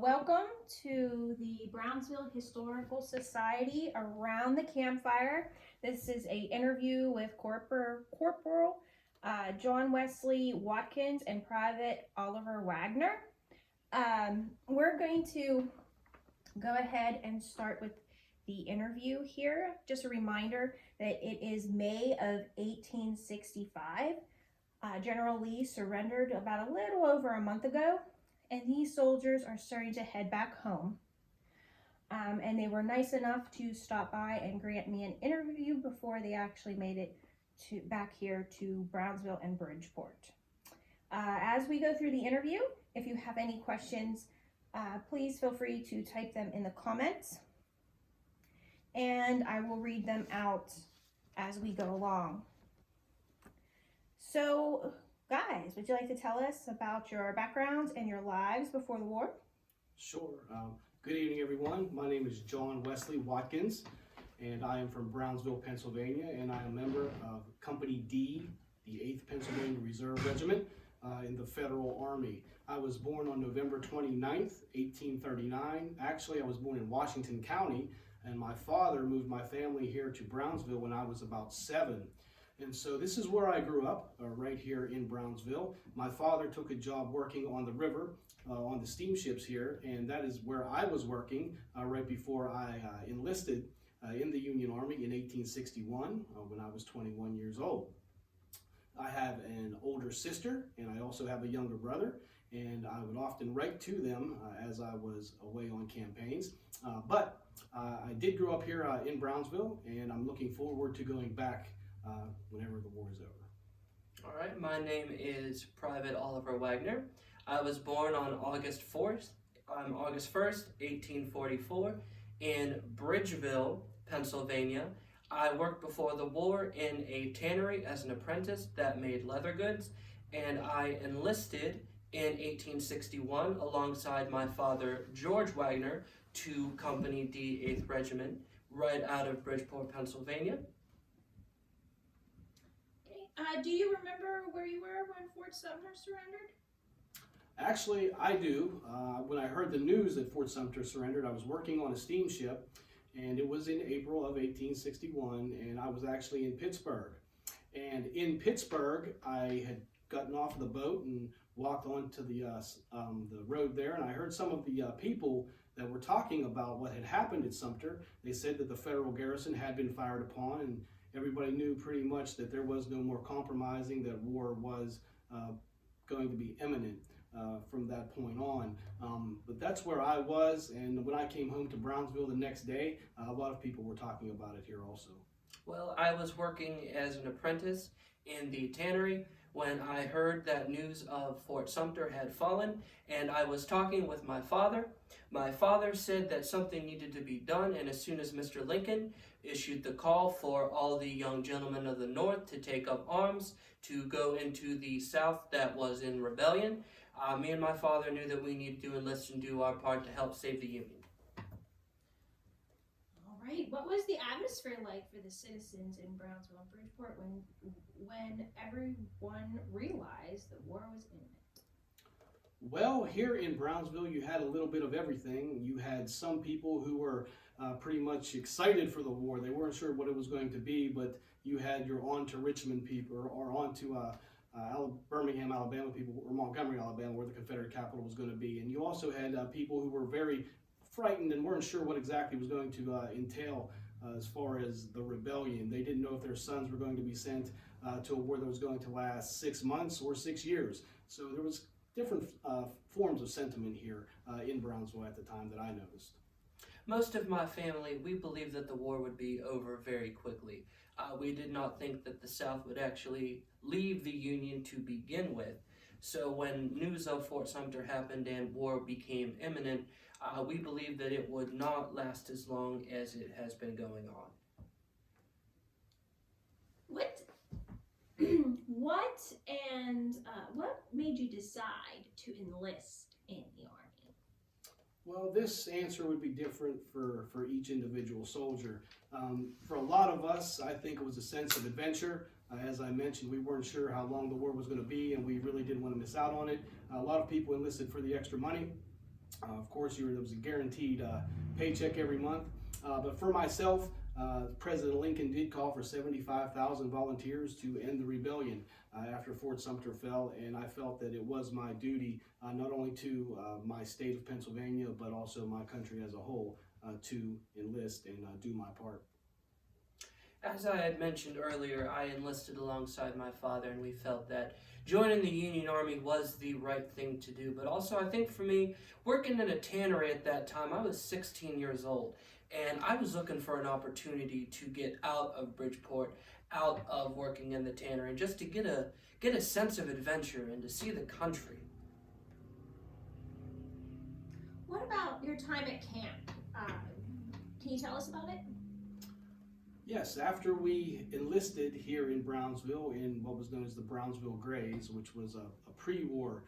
Welcome to the Brownsville Historical Society Around the Campfire. This is a interview with Corporal John Wesley Watkins and Private Oliver Wagner. We're going to go ahead and start with the interview here. Just a reminder that it is May of 1865. General Lee surrendered about a little over a month ago, and these soldiers are starting to head back home. And they were nice enough to stop by and grant me an interview before they actually made it back here to Brownsville and Bridgeport. As we go through the interview, if you have any questions, please feel free to type them in the comments, and I will read them out as we go along. So, guys, would you like to tell us about your backgrounds and your lives before the war? Sure. Good evening, everyone. My name is John Wesley Watkins, and I am from Brownsville, Pennsylvania, and I am a member of Company D, the 8th Pennsylvania Reserve Regiment in the Federal Army. I was born on November 29th, 1839. Actually, I was born in Washington County, and my father moved my family here to Brownsville when I was about 7. And so this is where I grew up, right here in Brownsville. My father took a job working on the river, on the steamships here, and that is where I was working right before I enlisted in the Union Army in 1861 when I was 21 years old. I have an older sister, and I also have a younger brother, and I would often write to them as I was away on campaigns. But I did grow up here in Brownsville, and I'm looking forward to going back whenever the war is over. All right, my name is Private Oliver Wagner. I was born on August 1st, 1844, in Bridgeville, Pennsylvania. I worked before the war in a tannery as an apprentice that made leather goods, and I enlisted in 1861 alongside my father, George Wagner, to Company D, 8th Regiment, right out of Bridgeport, Pennsylvania. Do you remember where you were when Fort Sumter surrendered? Actually, I do. When I heard the news that Fort Sumter surrendered, I was working on a steamship, and it was in April of 1861, and I was actually in Pittsburgh. And in Pittsburgh, I had gotten off the boat and walked onto the road there, and I heard some of the people that were talking about what had happened at Sumter. They said that the federal garrison had been fired upon, and everybody knew pretty much that there was no more compromising, that war was going to be imminent from that point on. But that's where I was, and when I came home to Brownsville the next day, a lot of people were talking about it here also. Well, I was working as an apprentice in the tannery when I heard that news of Fort Sumter had fallen, and I was talking with my father. My father said that something needed to be done, and as soon as Mr. Lincoln issued the call for all the young gentlemen of the North to take up arms to go into the South that was in rebellion, me and my father knew that we needed to enlist and do our part to help save the Union. All right. What was the atmosphere like for the citizens in Brownsville and Bridgeport when everyone realized the war was imminent? Well, here in Brownsville, you had a little bit of everything. You had some people who were pretty much excited for the war. They weren't sure what it was going to be, but you had your on to Richmond people, or on to Birmingham, Alabama people, or Montgomery, Alabama, where the Confederate capital was going to be. And you also had people who were very frightened and weren't sure what exactly was going to entail as far as the rebellion. They didn't know if their sons were going to be sent to a war that was going to last 6 months or 6 years. So there was different forms of sentiment here in Brownsville at the time that I noticed. Most of my family, we believed that the war would be over very quickly. We did not think that the South would actually leave the Union to begin with. So when news of Fort Sumter happened and war became imminent, we believed that it would not last as long as it has been going on. What made you decide to enlist in the Army? Well, this answer would be different for each individual soldier. For a lot of us, I think it was a sense of adventure. As I mentioned, we weren't sure how long the war was going to be, and we really didn't want to miss out on it. A lot of people enlisted for the extra money. Of course, there was a guaranteed paycheck every month. But for myself, President Lincoln did call for 75,000 volunteers to end the rebellion after Fort Sumter fell, and I felt that it was my duty, not only to my state of Pennsylvania, but also my country as a whole, to enlist and do my part. As I had mentioned earlier, I enlisted alongside my father, and we felt that joining the Union Army was the right thing to do. But also, I think for me, working in a tannery at that time, I was 16 years old, and I was looking for an opportunity to get out of Bridgeport, out of working in the tannery, and just to get a sense of adventure and to see the country. What about your time at camp? Can you tell us about it? Yes, after we enlisted here in Brownsville in what was known as the Brownsville Grays, which was a pre-war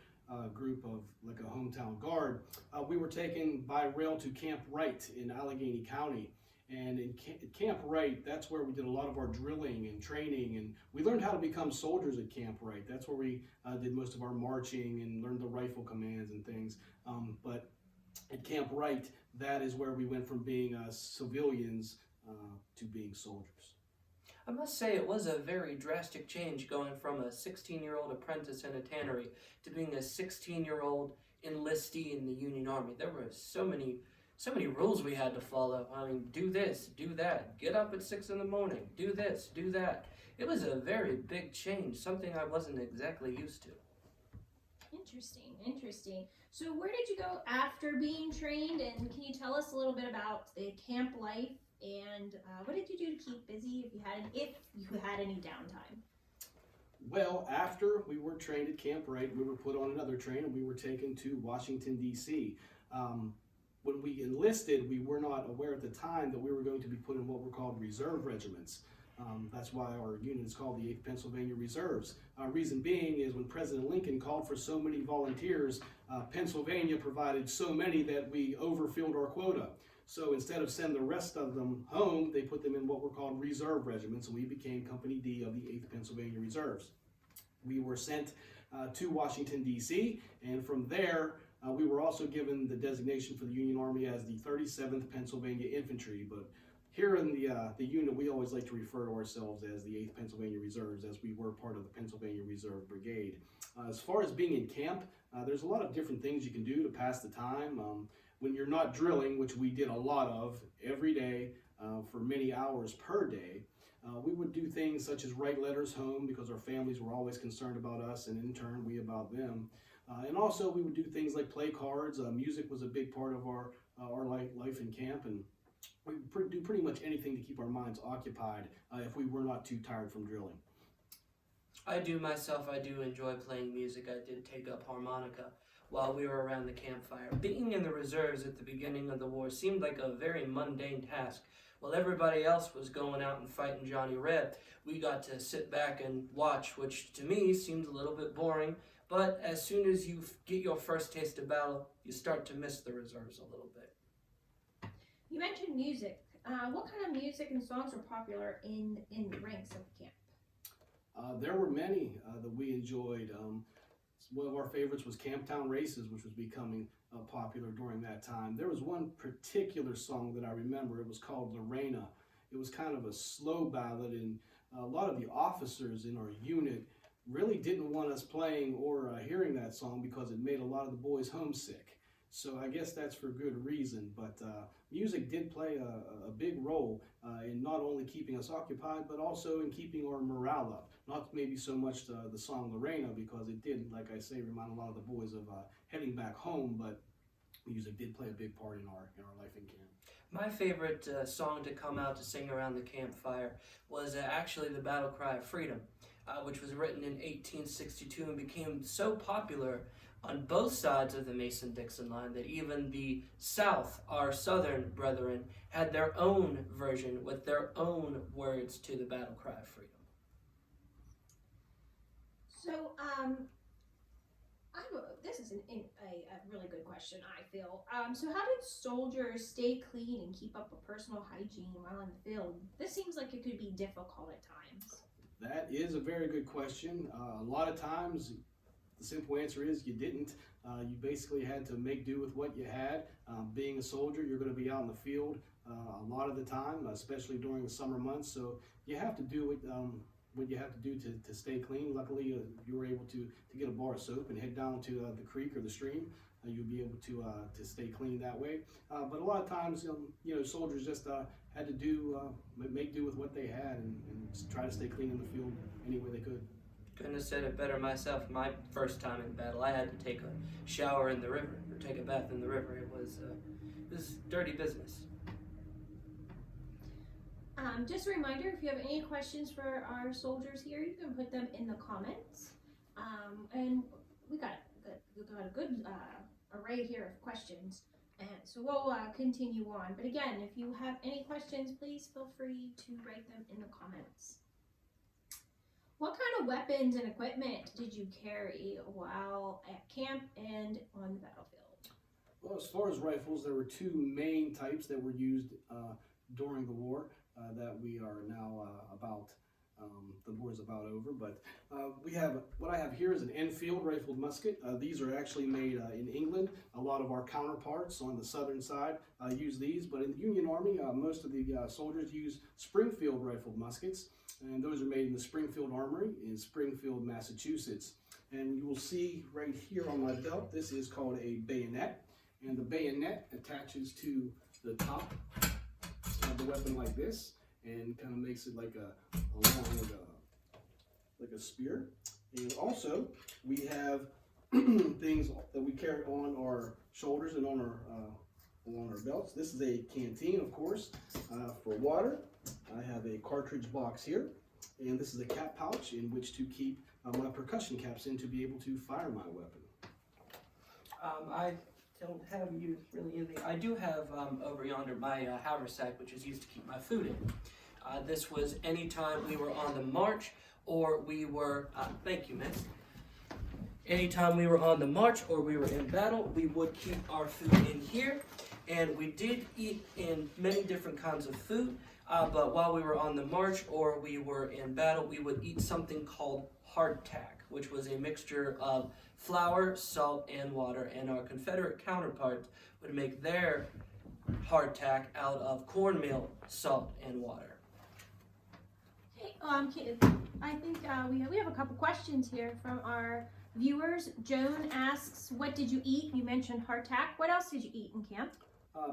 group of like a hometown guard, we were taken by rail to Camp Wright in Allegheny County. And in Camp Wright, that's where we did a lot of our drilling and training, and we learned how to become soldiers at Camp Wright. That's where we did most of our marching and learned the rifle commands and things. But at Camp Wright, that is where we went from being civilians to being soldiers. I must say it was a very drastic change going from a 16-year-old apprentice in a tannery to being a 16-year-old enlistee in the Union Army. There were so many rules we had to follow. I mean, do this, do that, get up at 6 in the morning, do this, do that. It was a very big change, something I wasn't exactly used to. Interesting. So where did you go after being trained, and can you tell us a little bit about the camp life, and what did you do to keep busy if you had any downtime? Well, after we were trained at Camp Wright, we were put on another train and we were taken to Washington, D.C. When we enlisted, we were not aware at the time that we were going to be put in what were called reserve regiments. That's why our unit is called the 8th Pennsylvania Reserves. Reason being is when President Lincoln called for so many volunteers, Pennsylvania provided so many that we overfilled our quota. So instead of sending the rest of them home, they put them in what were called reserve regiments, and we became Company D of the 8th Pennsylvania Reserves. We were sent to Washington, D.C., and from there, we were also given the designation for the Union Army as the 37th Pennsylvania Infantry, but here in the unit, we always like to refer to ourselves as the 8th Pennsylvania Reserves, as we were part of the Pennsylvania Reserve Brigade. As far as being in camp, there's a lot of different things you can do to pass the time. When you're not drilling, which we did a lot of every day for many hours per day, we would do things such as write letters home because our families were always concerned about us, and in turn, we about them. And also, we would do things like play cards. Music was a big part of our life in camp, and we would do pretty much anything to keep our minds occupied if we were not too tired from drilling. I do enjoy playing music. I did take up harmonica while we were around the campfire. Being in the reserves at the beginning of the war seemed like a very mundane task. While everybody else was going out and fighting Johnny Red, we got to sit back and watch, which to me seemed a little bit boring. But as soon as you get your first taste of battle, you start to miss the reserves a little bit. You mentioned music. What kind of music and songs were popular in the ranks of camp? There were many that we enjoyed. One of our favorites was Camptown Races, which was becoming popular during that time. There was one particular song that I remember. It was called Lorena. It was kind of a slow ballad, and a lot of the officers in our unit really didn't want us playing or hearing that song because it made a lot of the boys homesick. So I guess that's for good reason, but music did play a big role in not only keeping us occupied, but also in keeping our morale up. Not maybe so much the song Lorena, because it did, like I say, remind a lot of the boys of heading back home, but music did play a big part in our life in camp. My favorite song to come out to sing around the campfire was actually the Battle Cry of Freedom, which was written in 1862 and became so popular on both sides of the Mason-Dixon line that even the South, our Southern brethren, had their own version with their own words to the Battle Cry of Freedom. So, this is a really good question, I feel. So how did soldiers stay clean and keep up a personal hygiene while in the field? This seems like it could be difficult at times. That is a very good question. A lot of times the simple answer is you didn't. You basically had to make do with what you had. Being a soldier, you're going to be out in the field a lot of the time, especially during the summer months. So you have to do what you have to do to stay clean. Luckily, you were able to get a bar of soap and head down to the creek or the stream. You'll be able to stay clean that way. But a lot of times, soldiers just had to make do with what they had and try to stay clean in the field any way they could. Couldn't have said it better myself. My first time in battle, I had to take a shower in the river, or take a bath in the river. It was dirty business. Just a reminder, if you have any questions for our soldiers here, you can put them in the comments. And we got a good array here of questions. And so we'll continue on. But again, if you have any questions, please feel free to write them in the comments. What kind of weapons and equipment did you carry while at camp and on the battlefield? Well, as far as rifles, there were two main types that were used during the war that we are now the war is about over. But what I have here is an Enfield rifled musket. These are actually made in England. A lot of our counterparts on the southern side use these, but in the Union Army, most of the soldiers use Springfield rifled muskets, and those are made in the Springfield Armory in Springfield, Massachusetts. And you will see right here on my belt, this is called a bayonet, and the bayonet attaches to the top of the weapon like this, and kind of makes it like like a spear. And also we have things that we carry on our shoulders and on along our belts. This is a canteen, of course, for water. I have a cartridge box here, and this is a cap pouch in which to keep my percussion caps in to be able to fire my weapon. I don't have you really anything. I do have over yonder my haversack, which is used to keep my food in. This was anytime we were on the march or we were, thank you, miss. Anytime we were on the march or we were in battle, we would keep our food in here. And we did eat in many different kinds of food, but while we were on the march or we were in battle, we would eat something called hardtack, which was a mixture of flour, salt, and water. And our Confederate counterparts would make their hardtack out of cornmeal, salt, and water. Hey, I think we have a couple questions here from our viewers. Joan asks, what did you eat? You mentioned hardtack. What else did you eat in camp?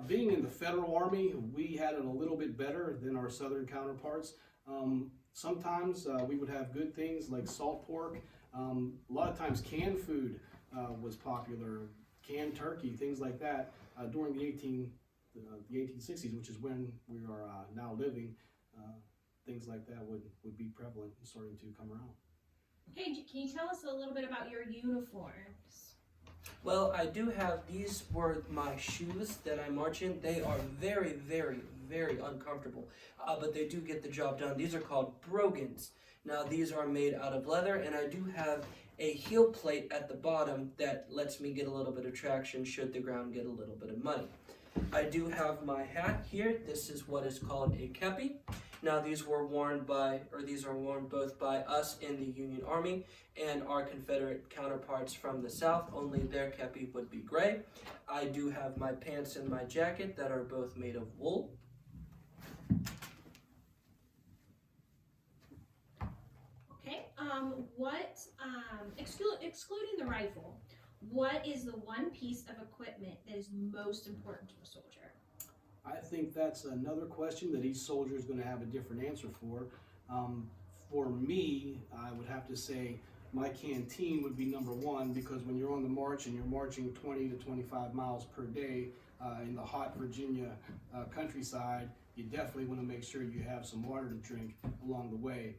Being in the Federal Army, we had it a little bit better than our Southern counterparts. Sometimes we would have good things like salt pork. A lot of times canned food was popular, canned turkey, things like that. During the 1860s, which is when we are now living, things like that would be prevalent and starting to come around. Hey, can you tell us a little bit about your uniforms? Well, I do have, these were my shoes that I march in. They are very, very, very uncomfortable, but they do get the job done. These are called brogans. Now, these are made out of leather, and I do have a heel plate at the bottom that lets me get a little bit of traction should the ground get a little bit of muddy. I do have my hat here. This is what is called a kepi. Now these are worn both by us in the Union Army and our Confederate counterparts from the South, only their kepi would be gray. I do have my pants and my jacket that are both made of wool. Okay, excluding the rifle, what is the one piece of equipment that is most important to a soldier? I think that's another question that each soldier is going to have a different answer for. For me, I would have to say my canteen would be number one, because when you're on the march and you're marching 20 to 25 miles per day in the hot Virginia countryside, you definitely want to make sure you have some water to drink along the way.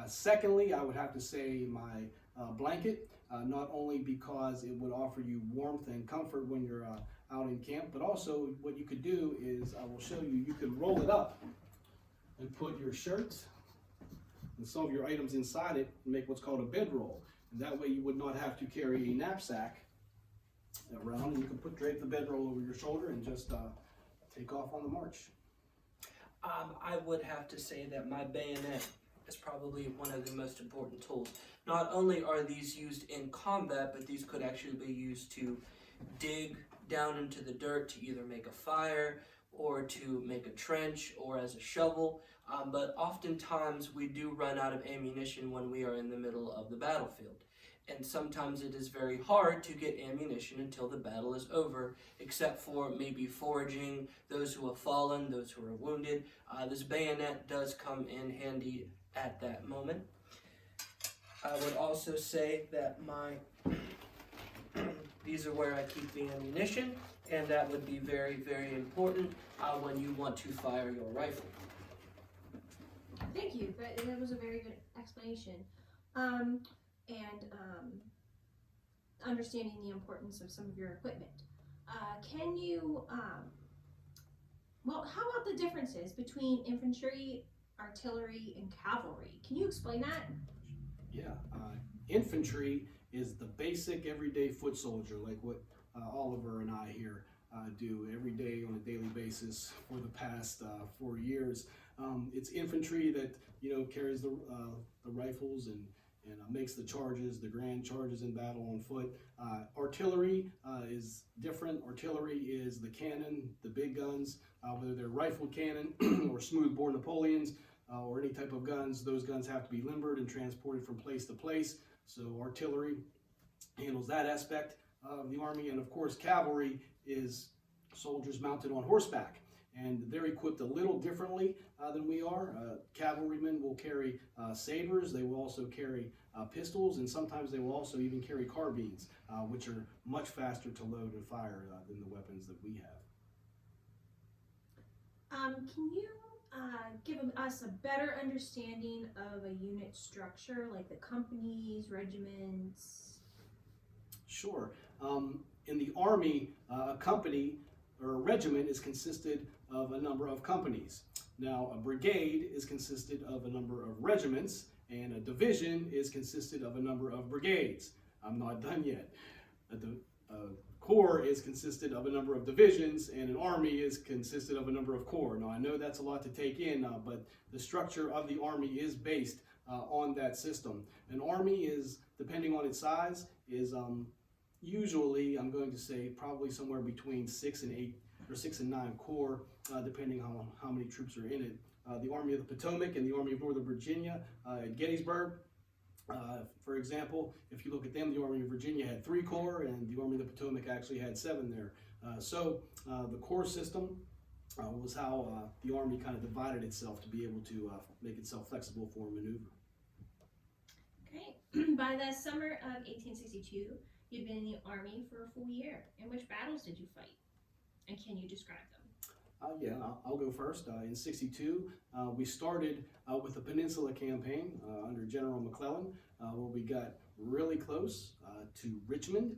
Secondly, I would have to say my blanket, not only because it would offer you warmth and comfort when you're out in camp, but also what you could do is, I will show you, you could roll it up and put your shirts and some of your items inside it and make what's called a bedroll. And that way you would not have to carry a knapsack around, and you can drape the bedroll over your shoulder and just take off on the march. I would have to say that my bayonet is probably one of the most important tools. Not only are these used in combat, but these could actually be used to dig down into the dirt to either make a fire or to make a trench or as a shovel. But oftentimes we do run out of ammunition when we are in the middle of the battlefield. And sometimes it is very hard to get ammunition until the battle is over, except for maybe foraging those who have fallen, those who are wounded. This bayonet does come in handy at that moment. I would also say that these are where I keep the ammunition, and that would be very, very important when you want to fire your rifle. Thank you. That was a very good explanation. Understanding the importance of some of your equipment. Can you, how about the differences between infantry, artillery, and cavalry? Can you explain that? Yeah, infantry is the basic everyday foot soldier, like what Oliver and I here do every day on a daily basis for the past 4 years. It's infantry that carries the rifles and makes the charges, the grand charges in battle on foot. Artillery is different. Artillery is the cannon, the big guns, whether they're rifle cannon or smooth-bore Napoleons or any type of guns. Those guns have to be limbered and transported from place to place. So artillery handles that aspect of the Army. And of course, cavalry is soldiers mounted on horseback. And they're equipped a little differently than we are. Cavalrymen will carry sabers. They will also carry pistols, and sometimes they will also even carry carbines, which are much faster to load and fire than the weapons that we have. Can you give us a better understanding of a unit structure, like the companies, regiments? Sure. In the Army, a company or a regiment is consisted of a number of companies. Now, a brigade is consisted of a number of regiments, and a division is consisted of a number of brigades. I'm not done yet. A corps is consisted of a number of divisions, and an army is consisted of a number of corps. Now, I know that's a lot to take in, but the structure of the Army is based on that system. An army is, depending on its size, is usually, I'm going to say, probably somewhere between 6 and 8 or 6 and 9 corps, depending on how many troops are in it. The Army of the Potomac and the Army of Northern Virginia at Gettysburg, for example, if you look at them, the Army of Virginia had 3 corps, and the Army of the Potomac actually had 7 there. So the corps system was how the Army kind of divided itself to be able to make itself flexible for maneuver. Okay. By the summer of 1862, you'd been in the Army for a full year. In which battles did you fight? And can you describe them? Yeah, I'll go first. In '62, we started with the Peninsula Campaign under General McClellan, where we got really close to Richmond,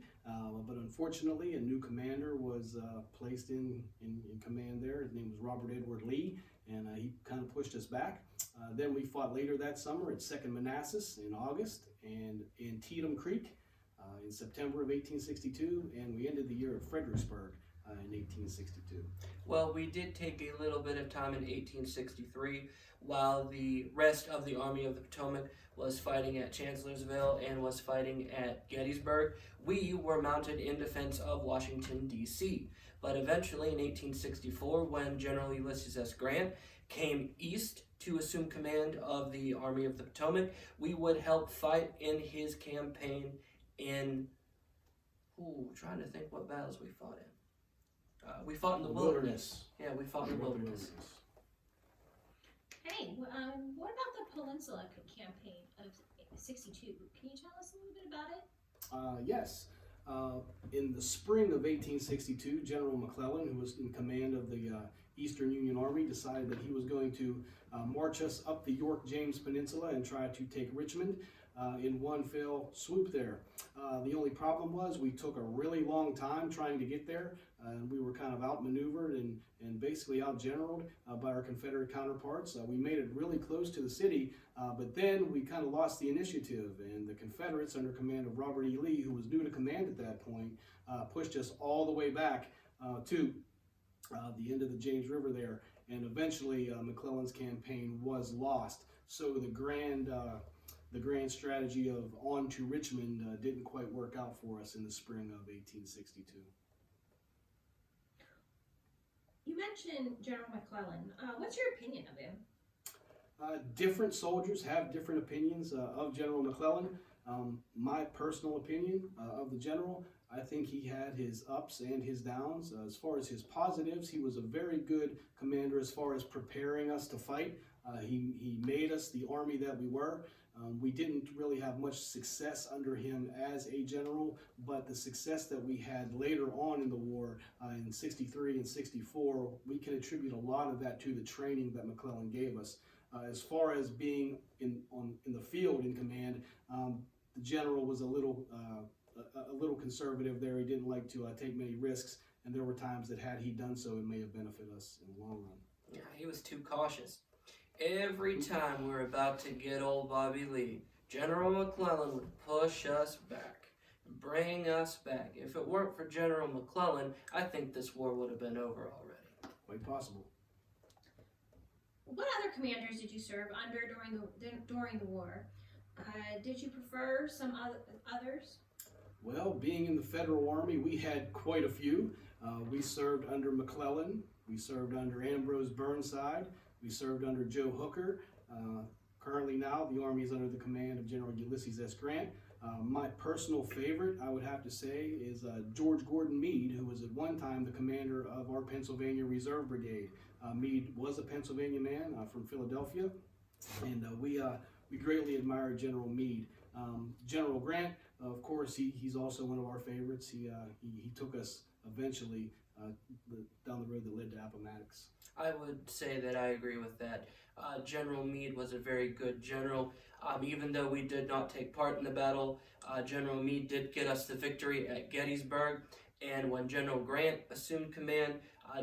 but unfortunately a new commander was placed in command there. His name was Robert Edward Lee, and he kind of pushed us back. Then we fought later that summer at 2nd Manassas in August, and in Teedham Creek in September of 1862, and we ended the year at Fredericksburg in 1862. Well, we did take a little bit of time in 1863 while the rest of the Army of the Potomac was fighting at Chancellorsville and was fighting at Gettysburg. We were mounted in defense of Washington, D.C. But eventually in 1864, when General Ulysses S. Grant came east to assume command of the Army of the Potomac, we would help fight in his campaign in, trying to think what battles we fought in. We fought in the wilderness. Yeah, we fought in the wilderness. Hey, what about the Peninsula Campaign of '62? Can you tell us a little bit about it? Yes. In the spring of 1862, General McClellan, who was in command of the Eastern Union Army, decided that he was going to march us up the York-James Peninsula and try to take Richmond in one fell swoop there. The only problem was we took a really long time trying to get there. We were kind of outmaneuvered and basically outgeneraled by our Confederate counterparts. We made it really close to the city, but then we kind of lost the initiative, and the Confederates, under command of Robert E. Lee, who was new to command at that point, pushed us all the way back to the end of the James River there, and eventually McClellan's campaign was lost. So the grand strategy of on to Richmond didn't quite work out for us in the spring of 1862. You mentioned General McClellan. What's your opinion of him? Different soldiers have different opinions of General McClellan. My personal opinion of the general, I think he had his ups and his downs. As far as his positives, he was a very good commander as far as preparing us to fight. He made us the army that we were. We didn't really have much success under him as a general, but the success that we had later on in the war in 63 and 64, we can attribute a lot of that to the training that McClellan gave us. As far as being in the field in command, the general was a little conservative there. He didn't like to take many risks, and there were times that had he done so, it may have benefited us in the long run. Yeah, he was too cautious. Every time we're about to get old Bobby Lee, General McClellan would push us back, bring us back. If it weren't for General McClellan, I think this war would have been over already. Quite possible. What other commanders did you serve under during the war? Did you prefer some others? Well, being in the Federal Army, we had quite a few. We served under McClellan. We served under Ambrose Burnside. We served under Joe Hooker. Currently now, the Army is under the command of General Ulysses S. Grant. My personal favorite, I would have to say, is George Gordon Meade, who was at one time the commander of our Pennsylvania Reserve Brigade. Meade was a Pennsylvania man from Philadelphia, and we greatly admired General Meade. General Grant, of course, he's also one of our favorites. He took us eventually down the road that led to Appomattox. I would say that I agree with that. General Meade was a very good general. Even though we did not take part in the battle, General Meade did get us the victory at Gettysburg. And when General Grant assumed command,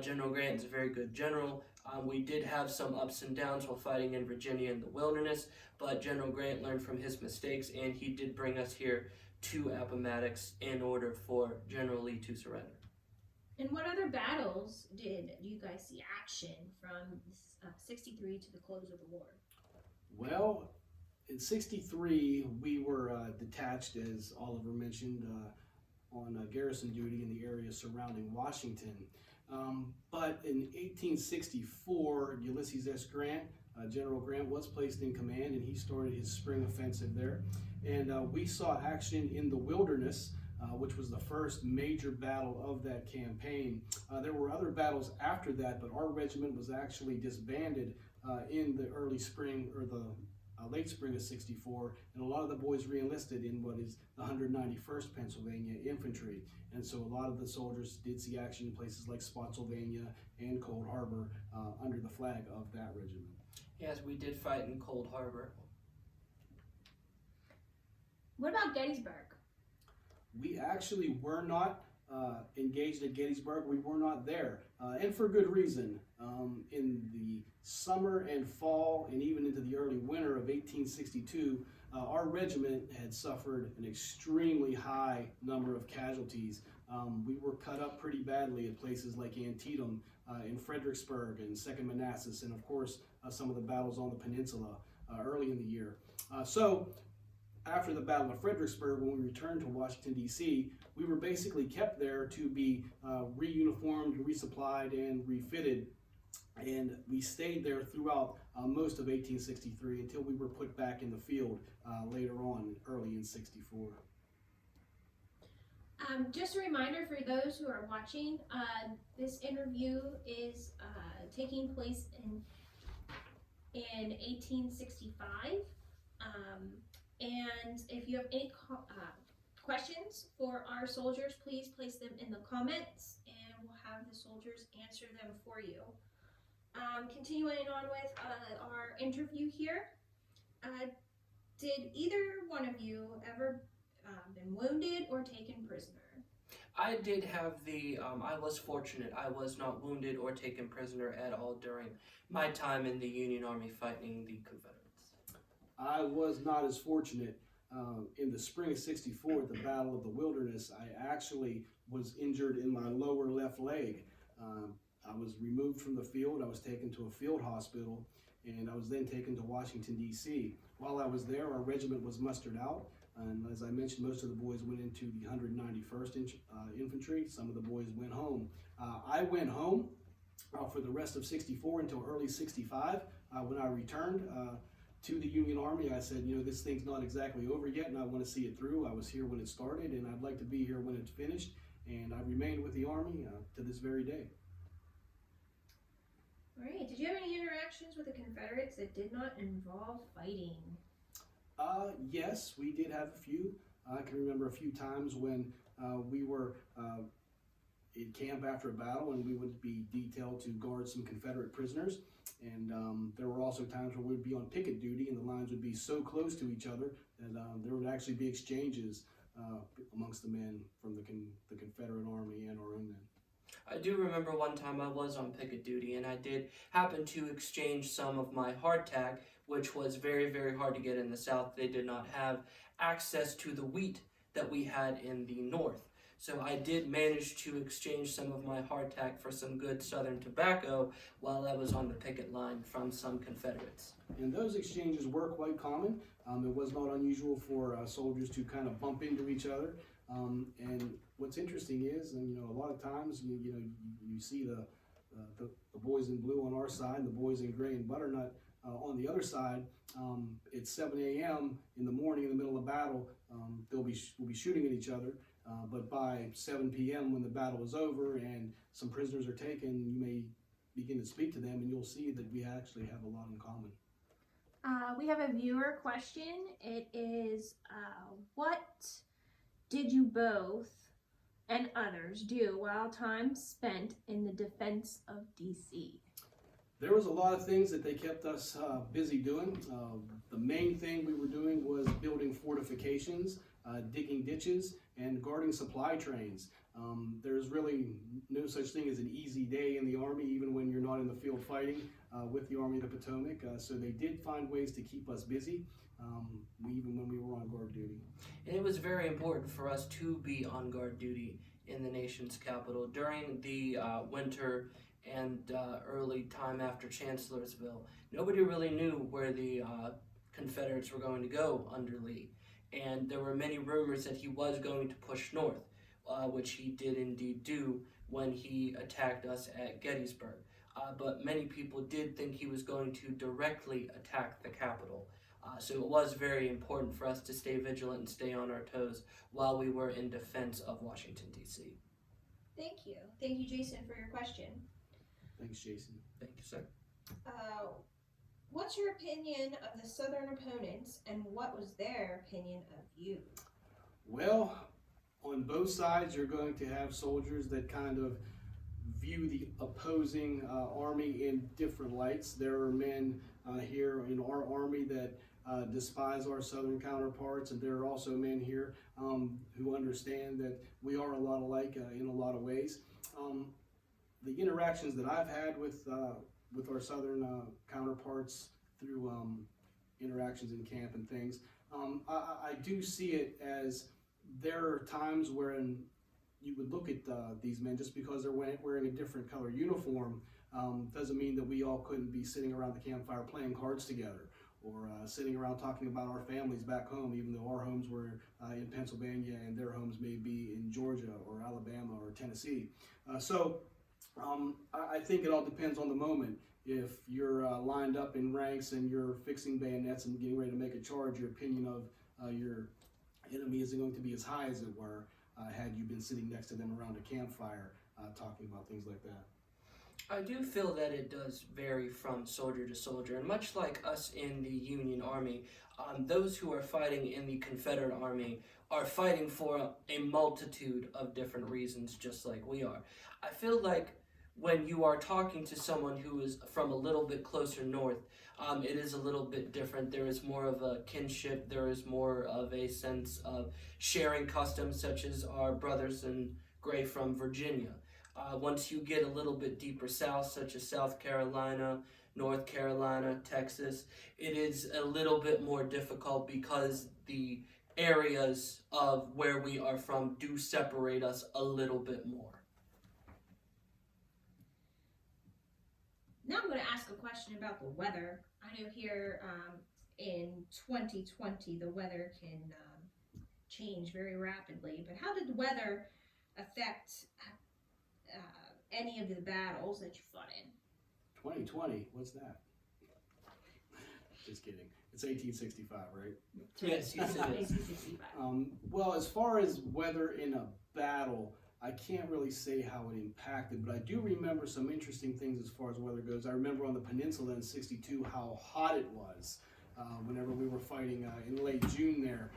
General Grant is a very good general. We did have some ups and downs while fighting in Virginia in the wilderness, but General Grant learned from his mistakes, and he did bring us here to Appomattox in order for General Lee to surrender. And what other battles did you guys see action from 63 to the close of the war? Well, in 63, we were detached, as Oliver mentioned, on garrison duty in the area surrounding Washington. But in 1864, Ulysses S. Grant, General Grant, was placed in command, and he started his spring offensive there. And we saw action in the wilderness, which was the first major battle of that campaign. There were other battles after that, but our regiment was actually disbanded in the early spring, or the late spring of 64, and a lot of the boys re-enlisted in what is the 191st Pennsylvania Infantry. And so a lot of the soldiers did see action in places like Spotsylvania and Cold Harbor under the flag of that regiment. Yes, we did fight in Cold Harbor. What about Gettysburg? We actually were not engaged at Gettysburg. We were not there, and for good reason. In the summer and fall, and even into the early winter of 1862, our regiment had suffered an extremely high number of casualties. We were cut up pretty badly at places like Antietam, in Fredericksburg, and Second Manassas, and of course some of the battles on the peninsula early in the year. So after the Battle of Fredericksburg, when we returned to Washington, D.C., we were basically kept there to be reuniformed, resupplied, and refitted. And we stayed there throughout most of 1863 until we were put back in the field later on, early in 64. Just a reminder for those who are watching, this interview is taking place in 1865. And if you have any questions for our soldiers, please place them in the comments, and we'll have the soldiers answer them for you. Continuing on with our interview here, did either one of you ever been wounded or taken prisoner? I did have I was fortunate. I was not wounded or taken prisoner at all during my time in the Union Army fighting the Confederates. I was not as fortunate. In the spring of 64 at the Battle of the Wilderness, I actually was injured in my lower left leg. I was removed from the field. I was taken to a field hospital, and I was then taken to Washington, D.C. While I was there, our regiment was mustered out, and as I mentioned, most of the boys went into the 191st Infantry. Some of the boys went home. I went home for the rest of 64 until early 65. When I returned to the Union Army, I said, you know, this thing's not exactly over yet, and I want to see it through. I was here when it started, and I'd like to be here when it's finished, and I remained with the Army to this very day. Great. Did you have any interactions with the Confederates that did not involve fighting? Yes, we did have a few. I can remember a few times when we were in camp after a battle, and we would be detailed to guard some Confederate prisoners. And there were also times where we'd be on picket duty, and the lines would be so close to each other that there would actually be exchanges amongst the men from the Confederate Army and our own men. I do remember one time I was on picket duty, and I did happen to exchange some of my hardtack, which was very, very hard to get in the South. They did not have access to the wheat that we had in the North. So I did manage to exchange some of my hardtack for some good Southern tobacco while I was on the picket line from some Confederates. And those exchanges were quite common. It was not unusual for soldiers to kind of bump into each other. And what's interesting is, and a lot of times, you see the boys in blue on our side, and the boys in gray and butternut on the other side. It's 7 a.m. in the morning in the middle of battle. We'll be shooting at each other. But by 7 p.m. when the battle is over and some prisoners are taken, you may begin to speak to them, and you'll see that we actually have a lot in common. We have a viewer question. It is, what did you both and others do while time spent in the defense of D.C.? There was a lot of things that they kept us busy doing. The main thing we were doing was building fortifications, digging ditches, and guarding supply trains. There's really no such thing as an easy day in the Army, even when you're not in the field fighting with the Army of the Potomac. So they did find ways to keep us busy, even when we were on guard duty. And it was very important for us to be on guard duty in the nation's capital during the winter and early time after Chancellorsville. Nobody really knew where the Confederates were going to go under Lee. And there were many rumors that he was going to push north, which he did indeed do when he attacked us at Gettysburg. But many people did think he was going to directly attack the Capitol. So it was very important for us to stay vigilant and stay on our toes while we were in defense of Washington, D.C. Thank you. Thank you, Jason, for your question. Thanks, Jason. Thank you, sir. What's your opinion of the Southern opponents, and what was their opinion of you? Well, on both sides, you're going to have soldiers that kind of view the opposing army in different lights. There are men here in our army that despise our Southern counterparts, and there are also men here who understand that we are a lot alike in a lot of ways. The interactions that I've had with our Southern counterparts through interactions in camp and things, I do see it as there are times when you would look at these men, just because they're wearing a different color uniform, doesn't mean that we all couldn't be sitting around the campfire playing cards together, or sitting around talking about our families back home, even though our homes were in Pennsylvania and their homes may be in Georgia or Alabama or Tennessee. I think it all depends on the moment. If you're lined up in ranks and you're fixing bayonets and getting ready to make a charge, your opinion of your enemy isn't going to be as high as it were had you been sitting next to them around a campfire talking about things like that. I do feel that it does vary from soldier to soldier, and much like us in the Union Army, those who are fighting in the Confederate Army are fighting for a multitude of different reasons, just like we are. I feel like when you are talking to someone who is from a little bit closer north, it is a little bit different. There is more of a kinship. There is more of a sense of sharing customs, such as our brothers in gray from Virginia. Once you get a little bit deeper south, such as South Carolina, North Carolina, Texas, it is a little bit more difficult because the areas of where we are from do separate us a little bit more. I'm going to ask a question about the weather. I know here in 2020 the weather can change very rapidly, but how did the weather affect any of the battles that you fought in? 2020, what's that? Just kidding. It's 1865, right? Yes, yes, it is. 1865. Well, as far as weather in a battle, I can't really say how it impacted, but I do remember some interesting things as far as weather goes. I remember on the peninsula in 62 how hot it was whenever we were fighting in late June there.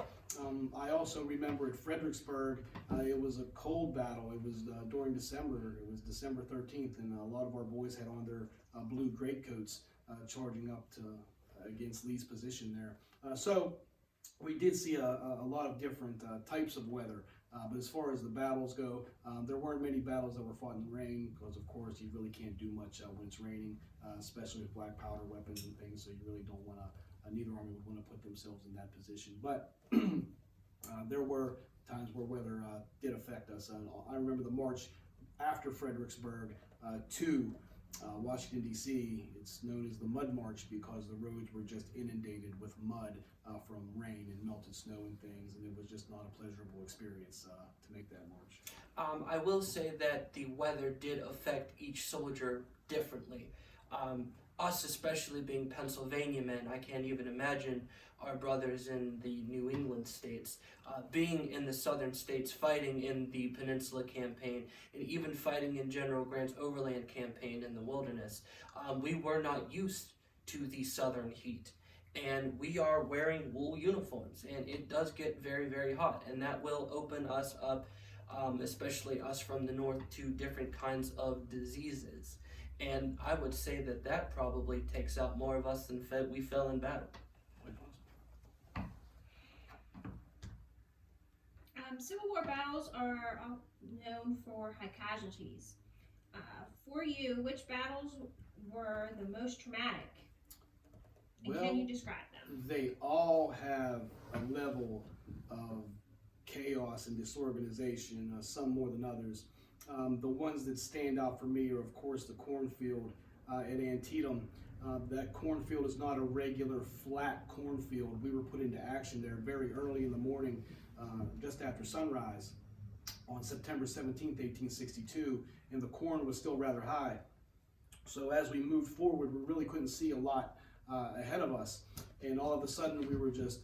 I also remember at Fredericksburg, it was a cold battle. It was during December. It was December 13th, and a lot of our boys had on their blue greatcoats charging up to against Lee's position there. So we did see a lot of different types of weather. But as far as the battles go, there weren't many battles that were fought in rain because, of course, you really can't do much when it's raining, especially with black powder weapons and things. So you really don't want to. Neither army would want to put themselves in that position. But there were times where weather did affect us. I remember the march after Fredericksburg to Washington, D.C. It's known as the Mud March because the roads were just inundated with mud from rain and melted snow and things, and it was just not a pleasurable experience to make that march. I will say that the weather did affect each soldier differently. Us, especially being Pennsylvania men, I can't even imagine our brothers in the New England states being in the southern states, fighting in the Peninsula Campaign, and even fighting in General Grant's Overland Campaign in the wilderness. We were not used to the southern heat, and we are wearing wool uniforms, and it does get very, very hot, and that will open us up, especially us from the north, to different kinds of diseases. And I would say that that probably takes out more of us than we fell in battle. Civil War battles are known for high casualties. For you, which battles were the most traumatic? And can you describe them? They all have a level of chaos and disorganization, some more than others. The ones that stand out for me are, of course, the cornfield at Antietam. That cornfield is not a regular flat cornfield. We were put into action there very early in the morning, just after sunrise, on September 17th, 1862, and the corn was still rather high. So as we moved forward, we really couldn't see a lot ahead of us, and all of a sudden we were just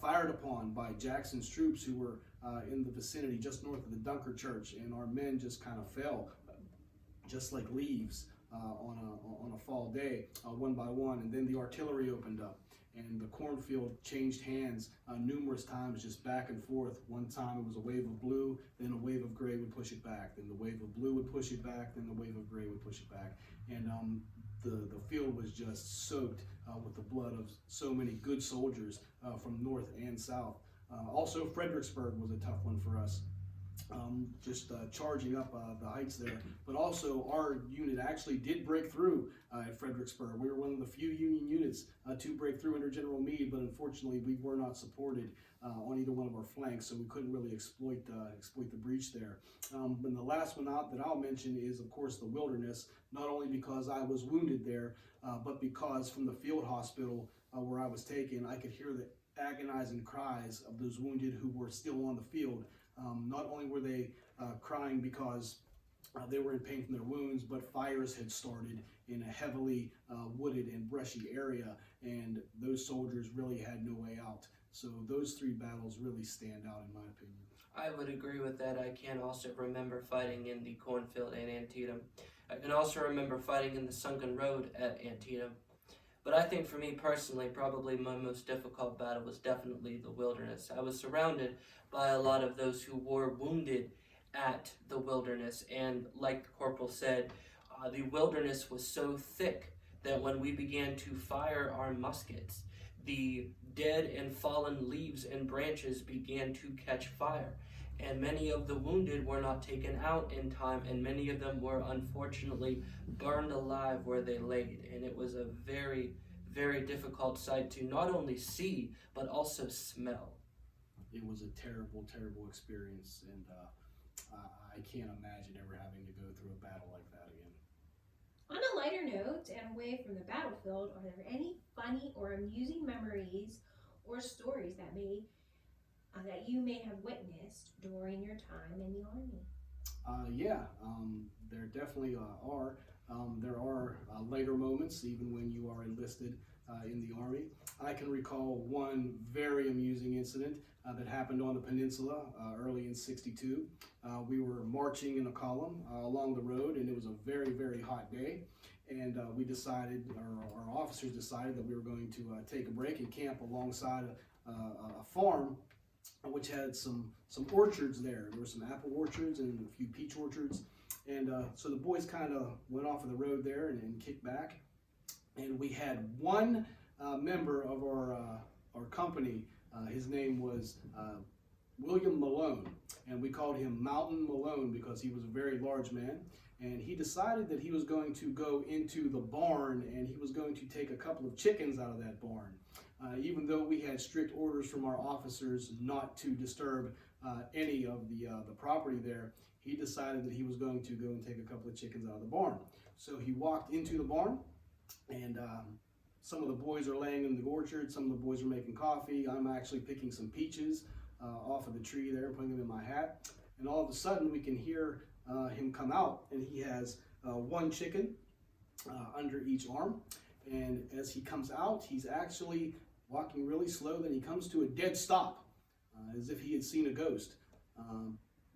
fired upon by Jackson's troops who were in the vicinity just north of the Dunker Church, and our men just kind of fell just like leaves on a fall day, one by one. And then the artillery opened up, and the cornfield changed hands numerous times, just back and forth. One time it was a wave of blue, then a wave of gray would push it back, then the wave of blue would push it back, then the wave of gray would push it back. And the field was just soaked with the blood of so many good soldiers from north and south. Also, Fredericksburg was a tough one for us, just charging up the heights there. But also, our unit actually did break through at Fredericksburg. We were one of the few Union units to break through under General Meade, but unfortunately, we were not supported on either one of our flanks, so we couldn't really exploit the breach there. And the last one out that I'll mention is, of course, the Wilderness, not only because I was wounded there, but because from the field hospital where I was taken, I could hear the agonizing cries of those wounded who were still on the field. Not only were they crying because they were in pain from their wounds, but fires had started in a heavily wooded and brushy area, and those soldiers really had no way out. So those three battles really stand out in my opinion. I would agree with that. I can also remember fighting in the cornfield at Antietam. I can also remember fighting in the sunken road at Antietam. But I think for me personally, probably my most difficult battle was definitely the Wilderness. I was surrounded by a lot of those who were wounded at the Wilderness, and like the corporal said, the Wilderness was so thick that when we began to fire our muskets, the dead and fallen leaves and branches began to catch fire. And many of the wounded were not taken out in time, and many of them were unfortunately burned alive where they laid. And it was a very, very difficult sight to not only see, but also smell. It was a terrible, terrible experience, and I can't imagine ever having to go through a battle like that again. On a lighter note and away from the battlefield, are there any funny or amusing memories or stories that you may have witnessed during your time in the Army? There definitely are. There are later moments, even when you are enlisted in the Army. I can recall one very amusing incident that happened on the peninsula early in '62. We were marching in a column along the road, and it was a very, very hot day. And we decided, or our officers decided, that we were going to take a break and camp alongside a farm which had some orchards there. There were some apple orchards and a few peach orchards. And so the boys kind of went off of the road there and kicked back. And we had one member of our company. His name was William Malone, and we called him Mountain Malone because he was a very large man. And he decided that he was going to go into the barn and he was going to take a couple of chickens out of that barn. Even though we had strict orders from our officers not to disturb any of the property there, he decided that he was going to go and take a couple of chickens out of the barn. So he walked into the barn, and some of the boys are laying in the orchard, some of the boys are making coffee. I'm actually picking some peaches off of the tree there and putting them in my hat. And all of a sudden we can hear him come out, and he has one chicken under each arm. And as he comes out, he's actually walking really slow. Then he comes to a dead stop, as if he had seen a ghost.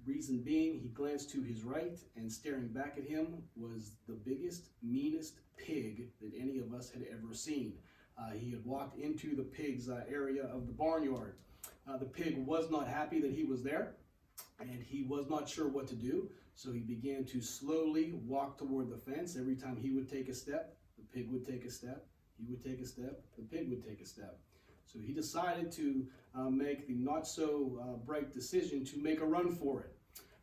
Reason being, he glanced to his right, and staring back at him was the biggest, meanest pig that any of us had ever seen. He had walked into the pig's area of the barnyard. The pig was not happy that he was there, and he was not sure what to do. So he began to slowly walk toward the fence. Every time he would take a step, the pig would take a step. He would take a step, the pig would take a step. So he decided to make the not so bright decision to make a run for it.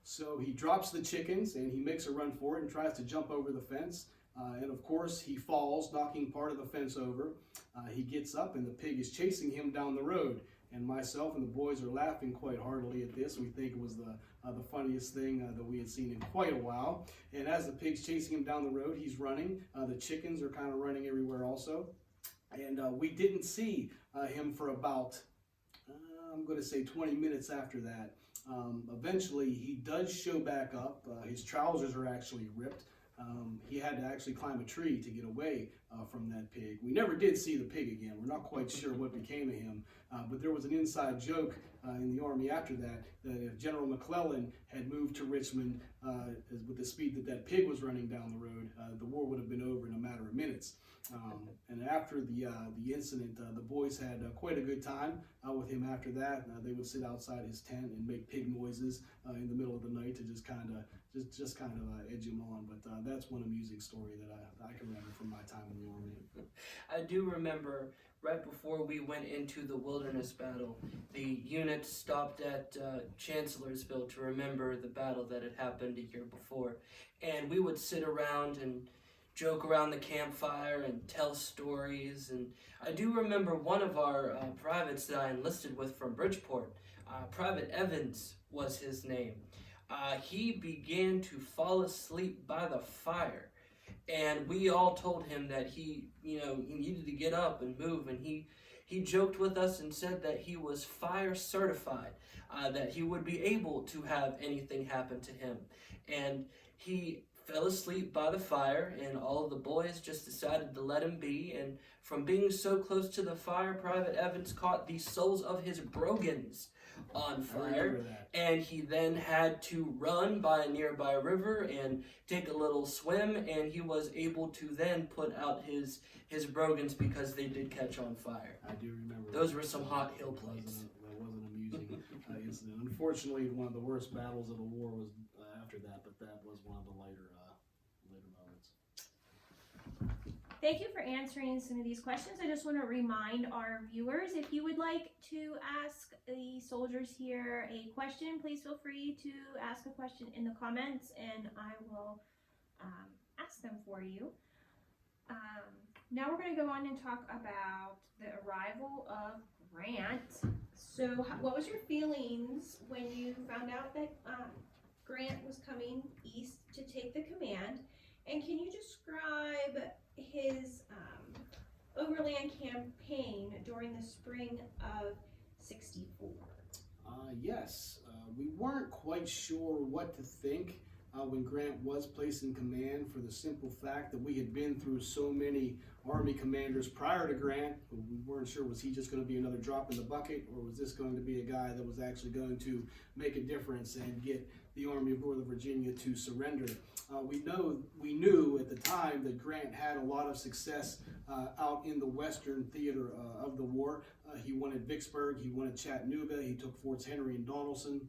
So he drops the chickens and he makes a run for it and tries to jump over the fence. And of course he falls, knocking part of the fence over. He gets up and the pig is chasing him down the road. And myself and the boys are laughing quite heartily at this. We think it was the funniest thing that we had seen in quite a while. And as the pig's chasing him down the road, he's running. The chickens are kind of running everywhere also. And we didn't see him for about, I'm going to say 20 minutes after that. Eventually, he does show back up. His trousers are actually ripped. He had to actually climb a tree to get away from that pig. We never did see the pig again. We're not quite sure what became of him. But there was an inside joke in the Army after that, that if General McClellan had moved to Richmond with the speed that pig was running down the road, the war would have been over in a matter of minutes. And after the incident, the boys had quite a good time with him after that. They would sit outside his tent and make pig noises in the middle of the night to just kind of edge him on. But that's one amusing story that I can remember from my time in the Army. I do remember right before we went into the wilderness battle, the unit stopped at Chancellorsville to remember the battle that had happened a year before. And we would sit around and joke around the campfire and tell stories. And I do remember one of our privates that I enlisted with from Bridgeport, Private Evans was his name. He began to fall asleep by the fire. And we all told him that he needed to get up and move. And he joked with us and said that he was fire certified, that he would be able to have anything happen to him. And he fell asleep by the fire, and all of the boys just decided to let him be. And from being so close to the fire, Private Evans caught the soles of his brogans on fire, and he then had to run by a nearby river and take a little swim, and he was able to then put out his brogans because they did catch on fire. I do remember. Those were some hot hill plates. That was an amusing incident. Unfortunately, one of the worst battles of the war was after that, but that was one of the later moments. Thank you for answering some of these questions. I just want to remind our viewers, if you would like to ask the soldiers here a question, please feel free to ask a question in the comments, and I will ask them for you. Now we're going to go on and talk about the arrival of Grant. So what was your feelings when you found out that Grant was coming east to take the command? And can you describe his overland campaign during the spring of '64? Yes, we weren't quite sure what to think when Grant was placed in command, for the simple fact that we had been through so many Army commanders prior to Grant. We weren't sure, was he just going to be another drop in the bucket, or was this going to be a guy that was actually going to make a difference and get the Army of Northern Virginia to surrender. We knew at the time that Grant had a lot of success out in the western theater of the war. He won at Vicksburg, he won at Chattanooga, he took Forts Henry and Donelson.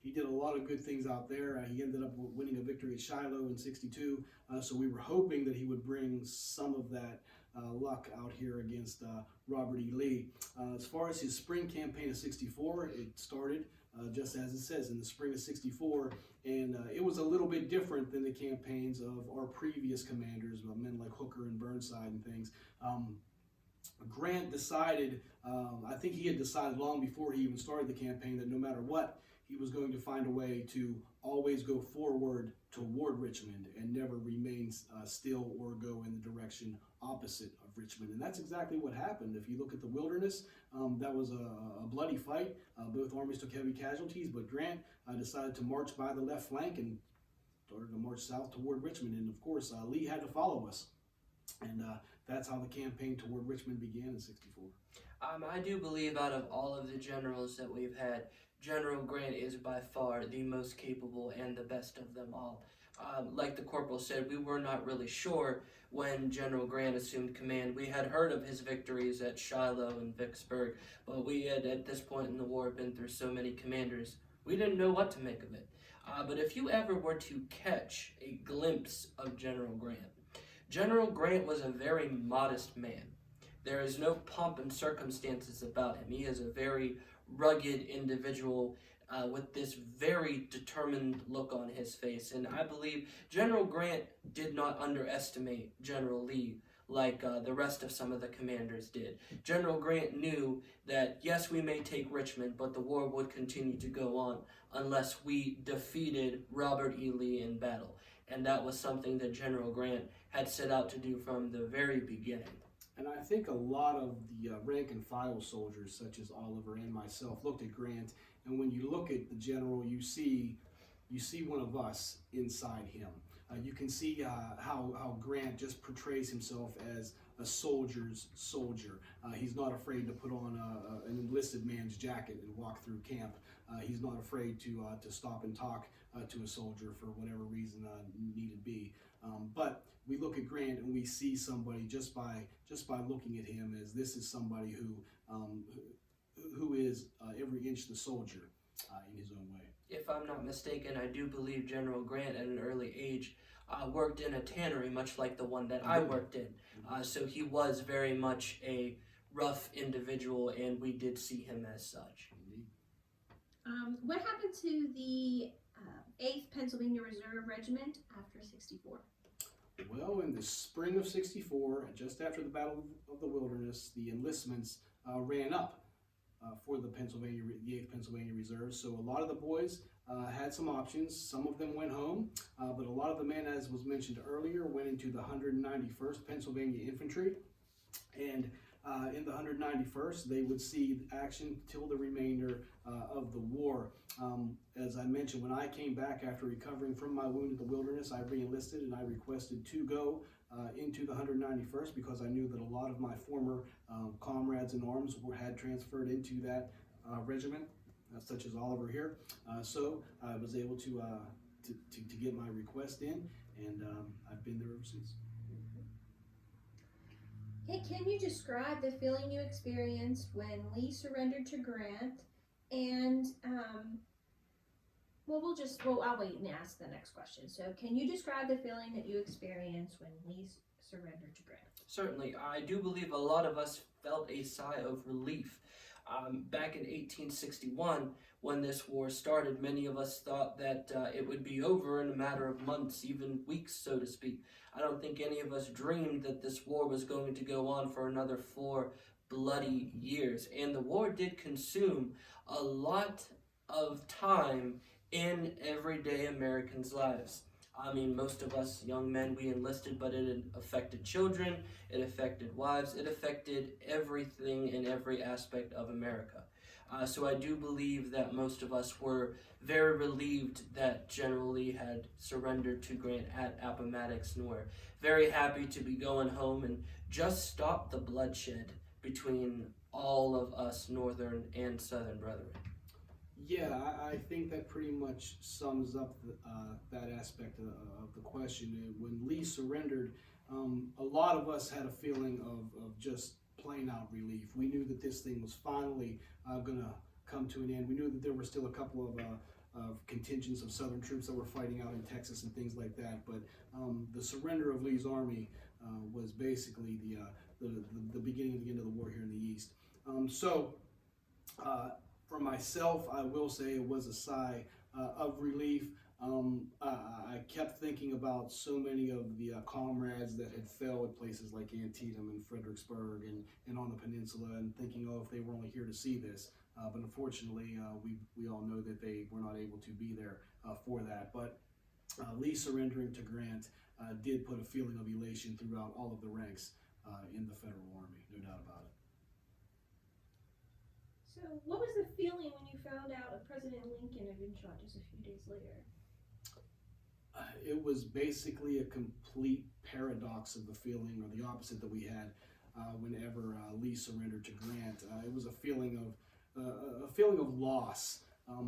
He did a lot of good things out there. He ended up winning a victory at Shiloh in '62, so we were hoping that he would bring some of that luck out here against Robert E. Lee. As far as his spring campaign of '64, it started just as it says, in the spring of '64, and it was a little bit different than the campaigns of our previous commanders, men like Hooker and Burnside and things. Grant decided, I think he had decided long before he even started the campaign, that no matter what, he was going to find a way to always go forward toward Richmond and never remain still or go in the direction opposite of Richmond. And that's exactly what happened. If you look at the Wilderness, that was a bloody fight. Both armies took heavy casualties, but Grant decided to march by the left flank and started to march south toward Richmond. And of course, Lee had to follow us. And that's how the campaign toward Richmond began in '64. I do believe out of all of the generals that we've had, General Grant is by far the most capable and the best of them all. Like the corporal said, we were not really sure when General Grant assumed command. We had heard of his victories at Shiloh and Vicksburg, but we had, at this point in the war, been through so many commanders, we didn't know what to make of it. But if you ever were to catch a glimpse of General Grant was a very modest man. There is no pomp and circumstances about him. He is a very rugged individual with this very determined look on his face. And I believe General Grant did not underestimate General Lee like the rest of some of the commanders did. General Grant knew that, yes, we may take Richmond, but the war would continue to go on unless we defeated Robert E. Lee in battle. And that was something that General Grant had set out to do from the very beginning. And I think a lot of the rank and file soldiers, such as Oliver and myself, looked at Grant, and when you look at the general, you see one of us inside him. You can see how Grant just portrays himself as a soldier's soldier. He's not afraid to put on an enlisted man's jacket and walk through camp. He's not afraid to stop and talk to a soldier for whatever reason needed be. But we look at Grant and we see somebody just by looking at him as this is somebody who is every inch the soldier in his own way. If I'm not mistaken, I do believe General Grant at an early age worked in a tannery much like the one that I worked in. So he was very much a rough individual, and we did see him as such. What happened to the 8th Pennsylvania Reserve Regiment after '64? Well, in the spring of '64, just after the Battle of the Wilderness, the enlistments ran up for the 8th Pennsylvania Reserve. So a lot of the boys had some options. Some of them went home, but a lot of the men, as was mentioned earlier, went into the 191st Pennsylvania Infantry. And in the 191st, they would see action till the remainder of the war. As I mentioned, when I came back after recovering from my wound at the Wilderness, I re-enlisted and I requested to go into the 191st because I knew that a lot of my former comrades in arms had transferred into that regiment, such as Oliver here. So I was able to get my request in, and I've been there ever since. Hey, can you describe the feeling you experienced when Lee surrendered to Grant? And, I'll wait and ask the next question. So can you describe the feeling that you experienced when Lee surrendered to Grant? Certainly. I do believe a lot of us felt a sigh of relief. Back in 1861, when this war started, many of us thought that it would be over in a matter of months, even weeks, so to speak. I don't think any of us dreamed that this war was going to go on for another 4 bloody years. And the war did consume a lot of time in everyday Americans' lives. I mean, most of us young men, we enlisted, but it affected children, it affected wives, it affected everything in every aspect of America. So I do believe that most of us were very relieved that General Lee had surrendered to Grant at Appomattox, and were very happy to be going home and just stop the bloodshed between all of us Northern and Southern brethren. Yeah, I think that pretty much sums up that aspect of the question. When Lee surrendered, a lot of us had a feeling of just plain out relief. We knew that this thing was finally going to come to an end. We knew that there were still a couple of contingents of Southern troops that were fighting out in Texas and things like that. But the surrender of Lee's army was basically the beginning of the end of the war here in the East. For myself, I will say it was a sigh of relief. I kept thinking about so many of the comrades that had fell at places like Antietam and Fredericksburg and on the peninsula, and thinking, oh, if they were only here to see this. But unfortunately, we all know that they were not able to be there for that. But Lee surrendering to Grant did put a feeling of elation throughout all of the ranks in the Federal Army, no doubt about it. So, what was the feeling when you found out that President Lincoln had been shot just a few days later? It was basically a complete paradox of the feeling, or the opposite that we had whenever Lee surrendered to Grant. It was a feeling of loss,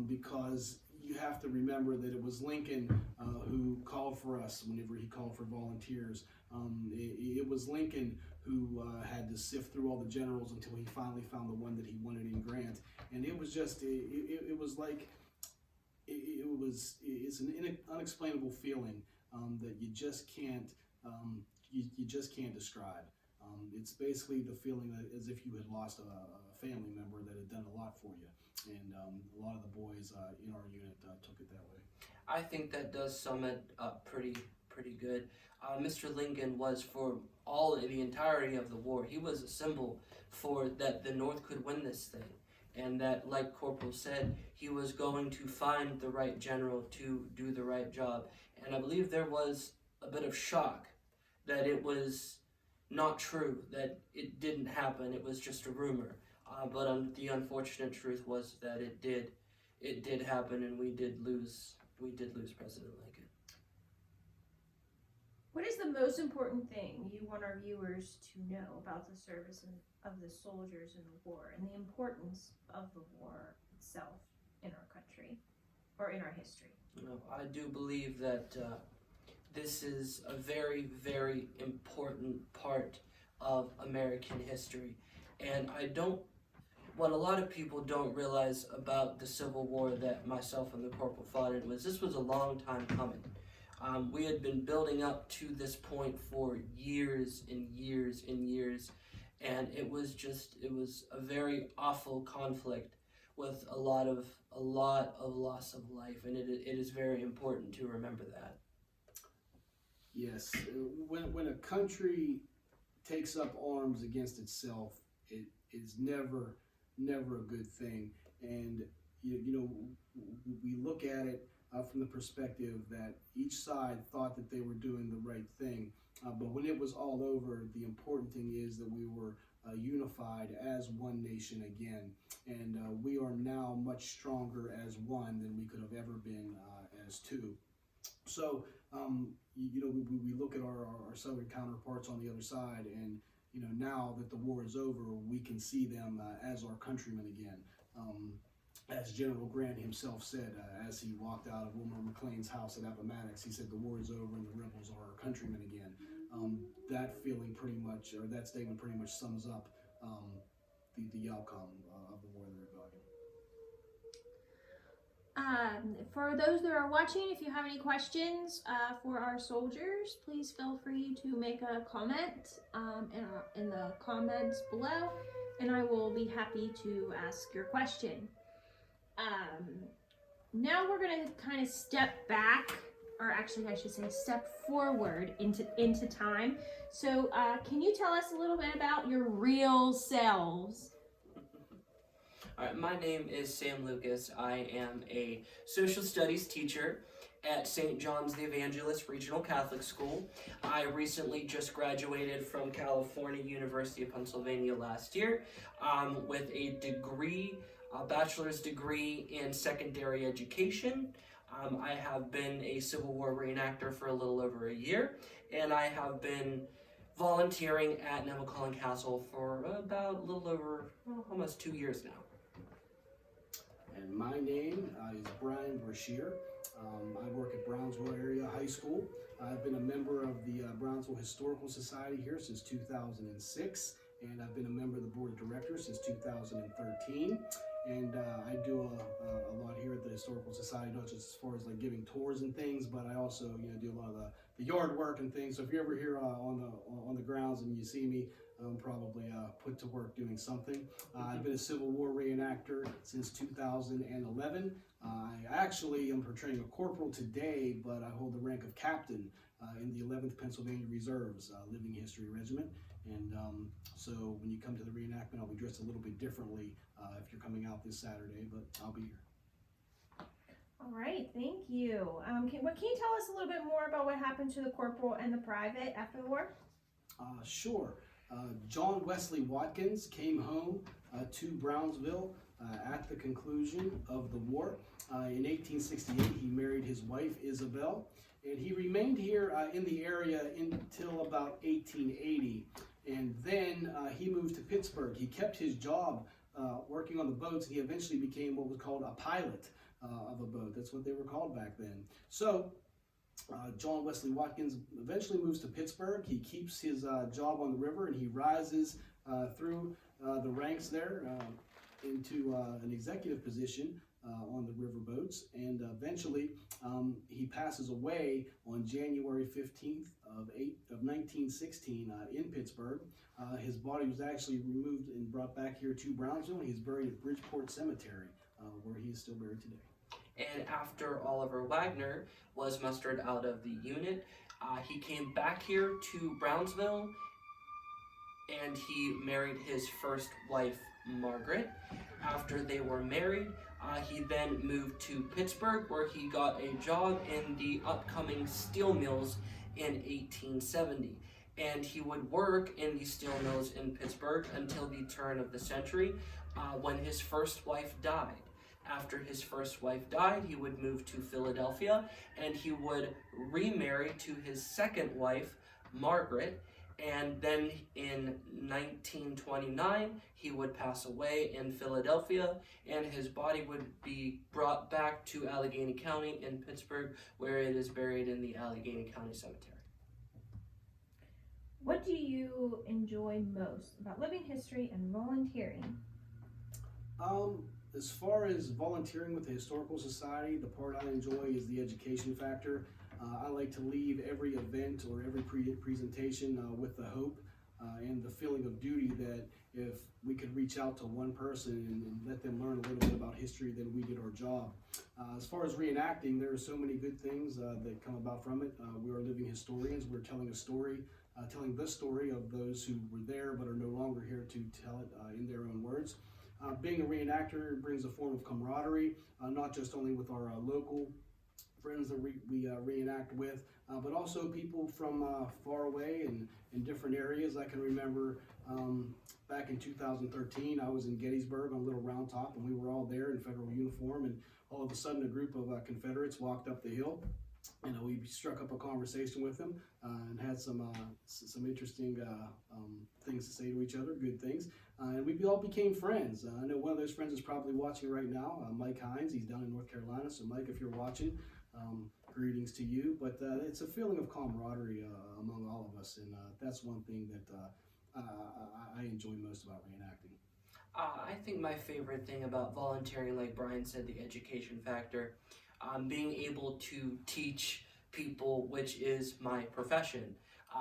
because you have to remember that it was Lincoln who called for us whenever he called for volunteers. It was Lincoln who had to sift through all the generals until he finally found the one that he wanted in Grant. And it was just, it's an unexplainable feeling that you just can't describe. It's basically the feeling that as if you had lost a family member that had done a lot for you. And a lot of the boys in our unit took it that way. I think that does sum it up pretty good. Mr. Lincoln was, for the entirety of the war, he was a symbol for that the North could win this thing. And that, like Corporal said, he was going to find the right general to do the right job. And I believe there was a bit of shock that it was not true, that it didn't happen, it was just a rumor. But the unfortunate truth was that it did happen, and we did lose President Lincoln. What is the most important thing you want our viewers to know about the service of the soldiers in the war, and the importance of the war itself in our country, or in our history? I do believe that this is a very, very important part of American history. And what a lot of people don't realize about the Civil War that myself and the corporal fought in was this was a long time coming. We had been building up to this point for years and years and years, and it was a very awful conflict with a lot of loss of life, and it is very important to remember that. Yes, when a country takes up arms against itself, it is never a good thing. And we look at it from the perspective that each side thought that they were doing the right thing, but when it was all over, the important thing is that we were unified as one nation again, and we are now much stronger as one than we could have ever been as two. So we look at our southern counterparts on the other side, and now that the war is over, we can see them as our countrymen again. As General Grant himself said, as he walked out of Wilmer McLean's house at Appomattox, he said, "The war is over and the rebels are our countrymen again." That feeling pretty much, or that statement pretty much sums up the outcome of the war and the rebellion. For those that are watching, if you have any questions for our soldiers, please feel free to make a comment in the comments below, and I will be happy to ask your question. Now we're going to kind of step back, or actually I should say step forward into time. So can you tell us a little bit about your real selves? All right, my name is Sam Lucas. I am a social studies teacher, at St. John's the Evangelist Regional Catholic School. I recently just graduated from California University of Pennsylvania last year with a degree, a bachelor's degree in secondary education. I have been a Civil War reenactor for a little over a year, and I have been volunteering at Nemacolin Castle for about a little over, almost 2 years now. And my name is Brian Brashear. I work at Brownsville Area High School. I've been a member of the Brownsville Historical Society here since 2006, and I've been a member of the Board of Directors since 2013. And I do a lot here at the Historical Society, not just as far as like giving tours and things, but I also do a lot of the yard work and things. So if you're ever here on the grounds and you see me, I'm probably put to work doing something. I've been a Civil War reenactor since 2011. I actually am portraying a corporal today, but I hold the rank of captain in the 11th Pennsylvania Reserves Living History Regiment. And so when you come to the reenactment, I'll be dressed a little bit differently if you're coming out this Saturday, but I'll be here. All right, thank you. Can you tell us a little bit more about what happened to the corporal and the private after the war? Sure. John Wesley Watkins came home to Brownsville at the conclusion of the war. In 1868, he married his wife, Isabel, and he remained here in the area until about 1880. And then he moved to Pittsburgh. He kept his job working on the boats, and he eventually became what was called a pilot of a boat. That's what they were called back then. So John Wesley Watkins eventually moves to Pittsburgh. He keeps his job on the river, and he rises through the ranks there into an executive position on the river boats, and eventually he passes away on January 15th of 1916 in Pittsburgh. His body was actually removed and brought back here to Brownsville. He's buried at Bridgeport Cemetery, where he is still buried today. And after Oliver Wagner was mustered out of the unit, he came back here to Brownsville, and he married his first wife, Margaret. After they were married, he then moved to Pittsburgh, where he got a job in the upcoming steel mills in 1870. And he would work in the steel mills in Pittsburgh until the turn of the century, when his first wife died. After his first wife died, he would move to Philadelphia, and he would remarry to his second wife, Margaret. And then in 1929, he would pass away in Philadelphia, and his body would be brought back to Allegheny County in Pittsburgh, where it is buried in the Allegheny County Cemetery. What do you enjoy most about living history and volunteering? As far as volunteering with the Historical Society, the part I enjoy is the education factor. I like to leave every event or every presentation with the hope and the feeling of duty that if we could reach out to one person and let them learn a little bit about history, then we did our job. As far as reenacting, there are so many good things that come about from it. We are living historians. We're telling a story, telling the story of those who were there but are no longer here to tell it in their own words. Being a reenactor brings a form of camaraderie, not just only with our local friends that we reenact with, but also people from far away and in different areas. I can remember back in 2013, I was in Gettysburg on Little Round Top, and we were all there in federal uniform, and all of a sudden a group of Confederates walked up the hill. We struck up a conversation with them and had some interesting things to say to each other, good things. And we all became friends. I know one of those friends is probably watching right now, Mike Hines. He's down in North Carolina. So Mike, if you're watching, greetings to you. But it's a feeling of camaraderie among all of us. And that's one thing that I enjoy most about reenacting. I think my favorite thing about volunteering, like Brian said, the education factor, being able to teach people, which is my profession.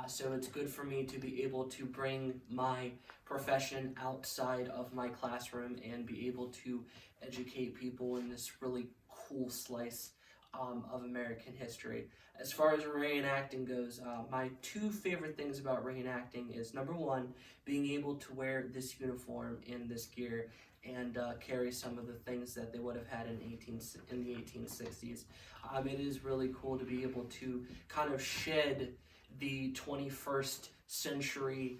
So it's good for me to be able to bring my profession outside of my classroom and be able to educate people in this really cool slice of American history. As far as reenacting goes, my two favorite things about reenacting is number one, being able to wear this uniform and this gear and carry some of the things that they would have had in the 1860s. It is really cool to be able to kind of shed the 21st century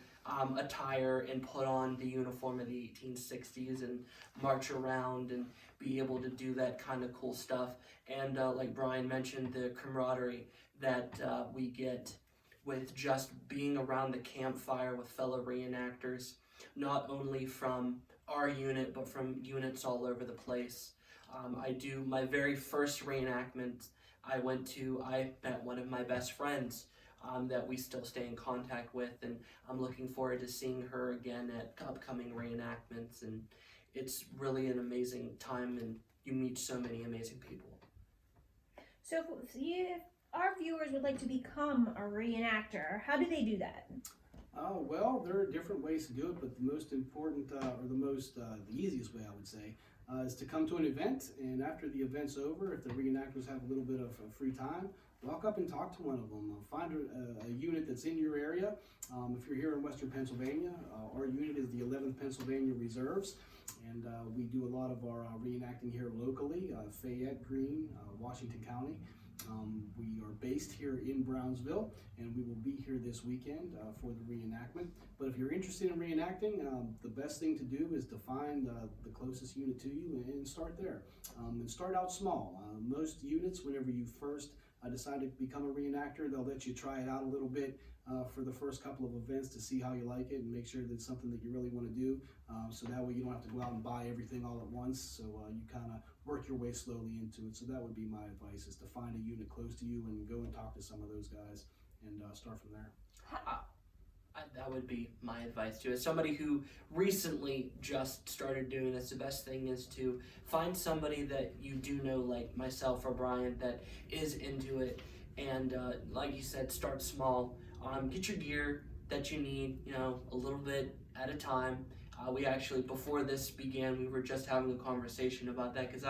attire and put on the uniform of the 1860s and march around and be able to do that kind of cool stuff. And like Brian mentioned, the camaraderie that we get with just being around the campfire with fellow reenactors, not only from our unit, but from units all over the place. I do my very first reenactment I met one of my best friends that we still stay in contact with, and I'm looking forward to seeing her again at upcoming reenactments, and it's really an amazing time, and you meet so many amazing people. So if our viewers would like to become a reenactor, how do they do that? Well, there are different ways to do it, but the most important, the easiest way I would say, is to come to an event, and after the event's over, if the reenactors have a little bit of free time, walk up and talk to one of them. Find a unit that's in your area. If you're here in Western Pennsylvania, our unit is the 11th Pennsylvania Reserves, and we do a lot of our reenacting here locally, Fayette, Greene, Washington County. We are based here in Brownsville, and we will be here this weekend for the reenactment. But if you're interested in reenacting, the best thing to do is to find the closest unit to you and start there. And start out small. Most units, whenever you first decide to become a reenactor, they'll let you try it out a little bit for the first couple of events to see how you like it and make sure that it's something that you really want to do. So that way you don't have to go out and buy everything all at once. So you kind of work your way slowly into it. So that would be my advice, is to find a unit close to you and go and talk to some of those guys and start from there. That would be my advice too. As somebody who recently just started doing this, the best thing is to find somebody that you do know, like myself or Brian, that is into it. And like you said, start small. Get your gear that you need, a little bit at a time. We actually, before this began, we were just having a conversation about that, because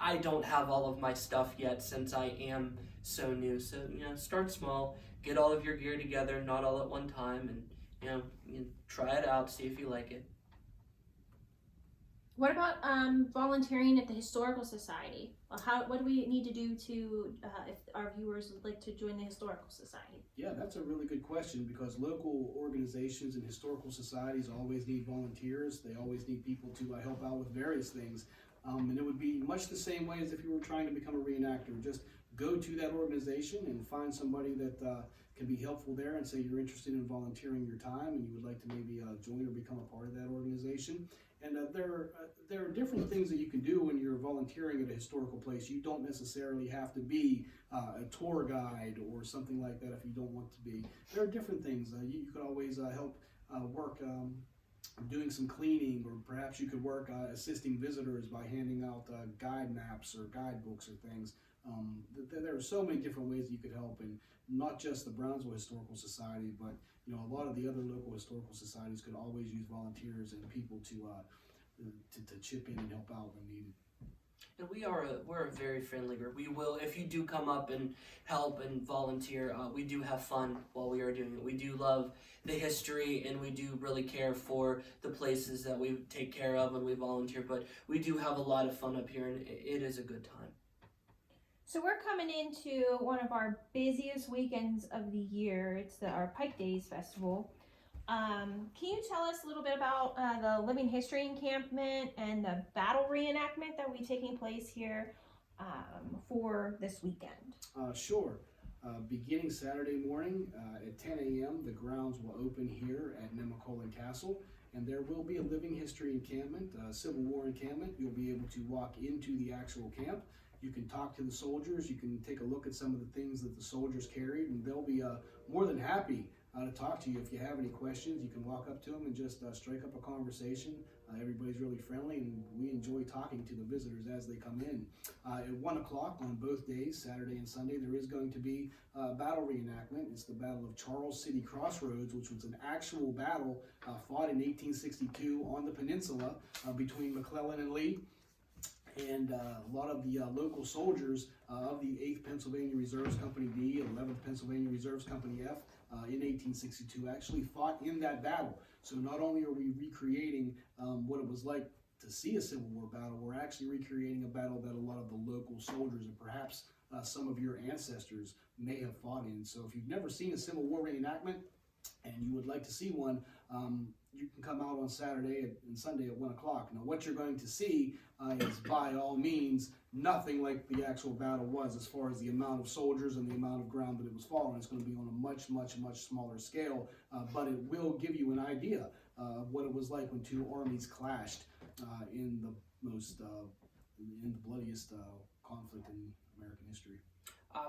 I don't have all of my stuff yet, since I am so new. So, start small, get all of your gear together, not all at one time, and you try it out, see if you like it. What about volunteering at the Historical Society? What do we need to do to, if our viewers would like to join the Historical Society? Yeah, that's a really good question, because local organizations and historical societies always need volunteers. They always need people to help out with various things. And it would be much the same way as if you were trying to become a reenactor. Just go to that organization and find somebody that can be helpful there, and say you're interested in volunteering your time and you would like to maybe join or become a part of that organization. And there are different things that you can do when you're volunteering at a historical place. You don't necessarily have to be a tour guide or something like that if you don't want to be. There are different things. You could always help work doing some cleaning, or perhaps you could work assisting visitors by handing out guide maps or guidebooks or things. There are so many different ways that you could help, and not just the Brownsville Historical Society, but a lot of the other local historical societies could always use volunteers and people to chip in and help out when needed. And we're a very friendly group. We will, if you do come up and help and volunteer, we do have fun while we are doing it. We do love the history, and we do really care for the places that we take care of when we volunteer, but we do have a lot of fun up here, and it is a good time. So we're coming into one of our busiest weekends of the year. It's our Pike Days Festival. Can you tell us a little bit about the Living History Encampment and the battle reenactment that will be taking place here for this weekend? Sure. Beginning Saturday morning at 10 a.m., the grounds will open here at Nemacolin Castle, and there will be a Living History Encampment, Civil War encampment. You'll be able to walk into the actual camp. You can talk to the soldiers. You can take a look at some of the things that the soldiers carried, and they'll be more than happy to talk to you. If you have any questions, you can walk up to them and just strike up a conversation. Everybody's really friendly, and we enjoy talking to the visitors as they come in. At 1 o'clock on both days, Saturday and Sunday, there is going to be a battle reenactment. It's the Battle of Charles City Crossroads, which was an actual battle fought in 1862 on the peninsula between McClellan and Lee. And a lot of the local soldiers of the 8th Pennsylvania Reserves Company D and 11th Pennsylvania Reserves Company F in 1862 actually fought in that battle. So not only are we recreating what it was like to see a Civil War battle, we're actually recreating a battle that a lot of the local soldiers and perhaps some of your ancestors may have fought in. So if you've never seen a Civil War reenactment and you would like to see one, you can come out on Saturday and Sunday at 1 o'clock. Now what you're going to see is by all means nothing like the actual battle was as far as the amount of soldiers and the amount of ground that it was fought on. It's going to be on a much smaller scale, but it will give you an idea of what it was like when two armies clashed in the bloodiest conflict in American history.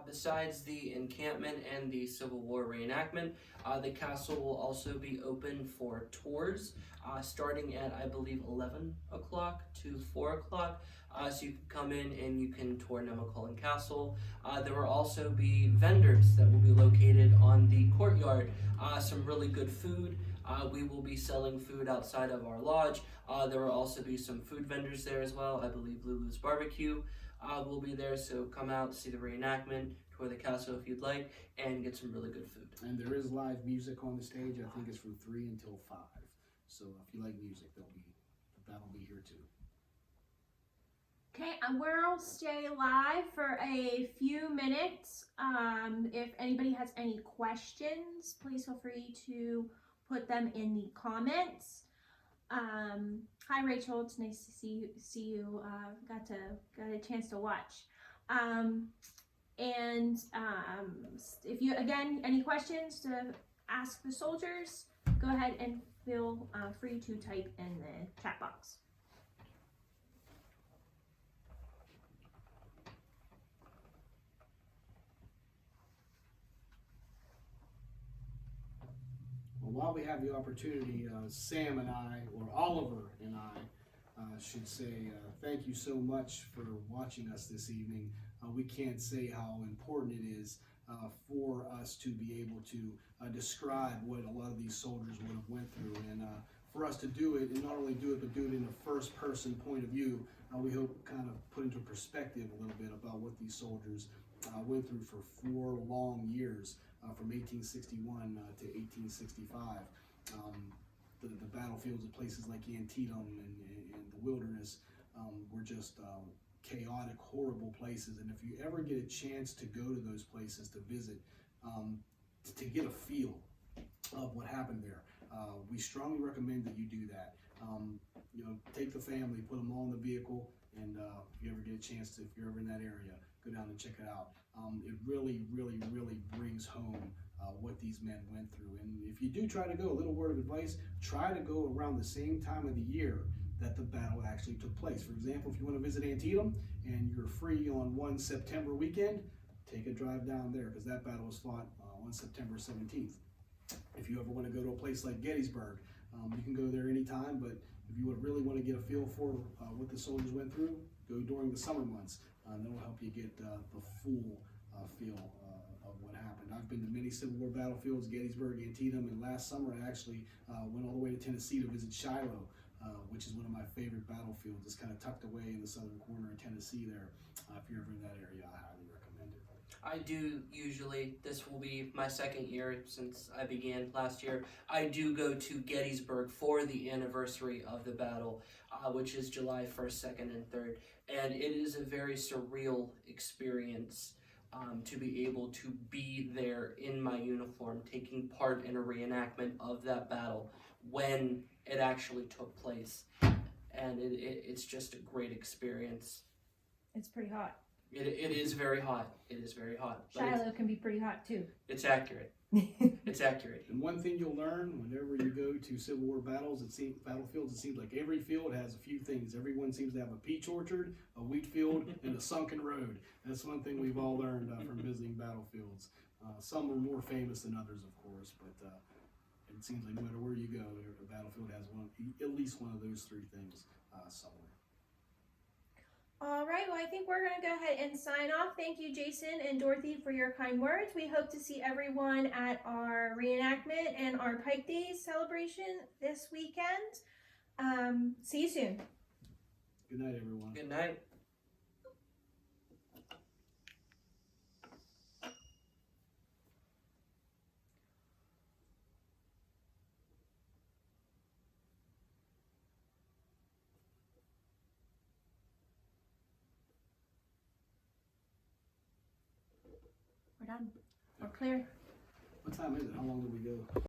Besides the encampment and the Civil War reenactment, the castle will also be open for tours starting at, I believe, 11 o'clock to 4 o'clock. So you can come in and you can tour Nemacolin Castle. There will also be vendors that will be located on the courtyard. Some really good food. We will be selling food outside of our lodge. There will also be some food vendors there as well. I believe Lulu's Barbecue will be there, so come out to see the reenactment, tour the castle if you'd like, and get some really good food. And there is live music on the stage. I think it's from 3 until 5. So if you like music, that'll be here too. Okay, and we'll stay live for a few minutes. If anybody has any questions, please feel free to put them in the comments. Hi Rachel, it's nice to see you. Got a chance to watch. If you any questions to ask the soldiers, go ahead and feel free to type in the chat box. Well, while we have the opportunity, Sam and I, or Oliver and I, should say thank you so much for watching us this evening. We can't say how important it is for us to be able to describe what a lot of these soldiers would have went through, and for us to do it, and not only do it, but do it in a first-person point of view. We hope kind of put into perspective a little bit about what these soldiers went through for 4 long years, from 1861 to 1865. The battlefields of places like Antietam and the wilderness were just chaotic, horrible places. And if you ever get a chance to go to those places to visit, to get a feel of what happened there, we strongly recommend that you do that. Take the family, put them all in the vehicle, and if you ever get a chance to, if you're ever in that area, go down and check it out. It really brings home what these men went through. And if you do try to go, a little word of advice, try to go around the same time of the year that the battle actually took place. For example, if you want to visit Antietam and you're free on 1 September weekend, take a drive down there, because that battle was fought on September 17th. If you ever want to go to a place like Gettysburg, you can go there anytime, but if you would really want to get a feel for what the soldiers went through, go during the summer months. That will help you get the full feel of what happened. I've been to many Civil War battlefields, Gettysburg, Antietam, and last summer I actually went all the way to Tennessee to visit Shiloh, which is one of my favorite battlefields. It's kind of tucked away in the southern corner of Tennessee there. If you're ever in that area, I highly recommend it. I do usually, this will be my 2nd year since I began last year, I do go to Gettysburg for the anniversary of the battle, which is July 1st, 2nd, and 3rd. And it is a very surreal experience to be able to be there in my uniform, taking part in a reenactment of that battle when it actually took place. And it's just a great experience. It's pretty hot. It is very hot. It is very hot. Shiloh can be pretty hot too. It's accurate. It's accurate. And one thing you'll learn whenever you go to Civil War battlefields, it seems like every field has a few things. Everyone seems to have a peach orchard, a wheat field, and a sunken road. That's one thing we've all learned from visiting battlefields. Some are more famous than others, of course, but it seems like no matter where you go, a battlefield has at least one of those 3 things somewhere. All right, well, I think we're going to go ahead and sign off. Thank you, Jason and Dorothy, for your kind words. We hope to see everyone at our reenactment and our Pike Days celebration this weekend. See you soon. Good night, everyone. Good night. We're done. We're clear. What time is it? How long did we go?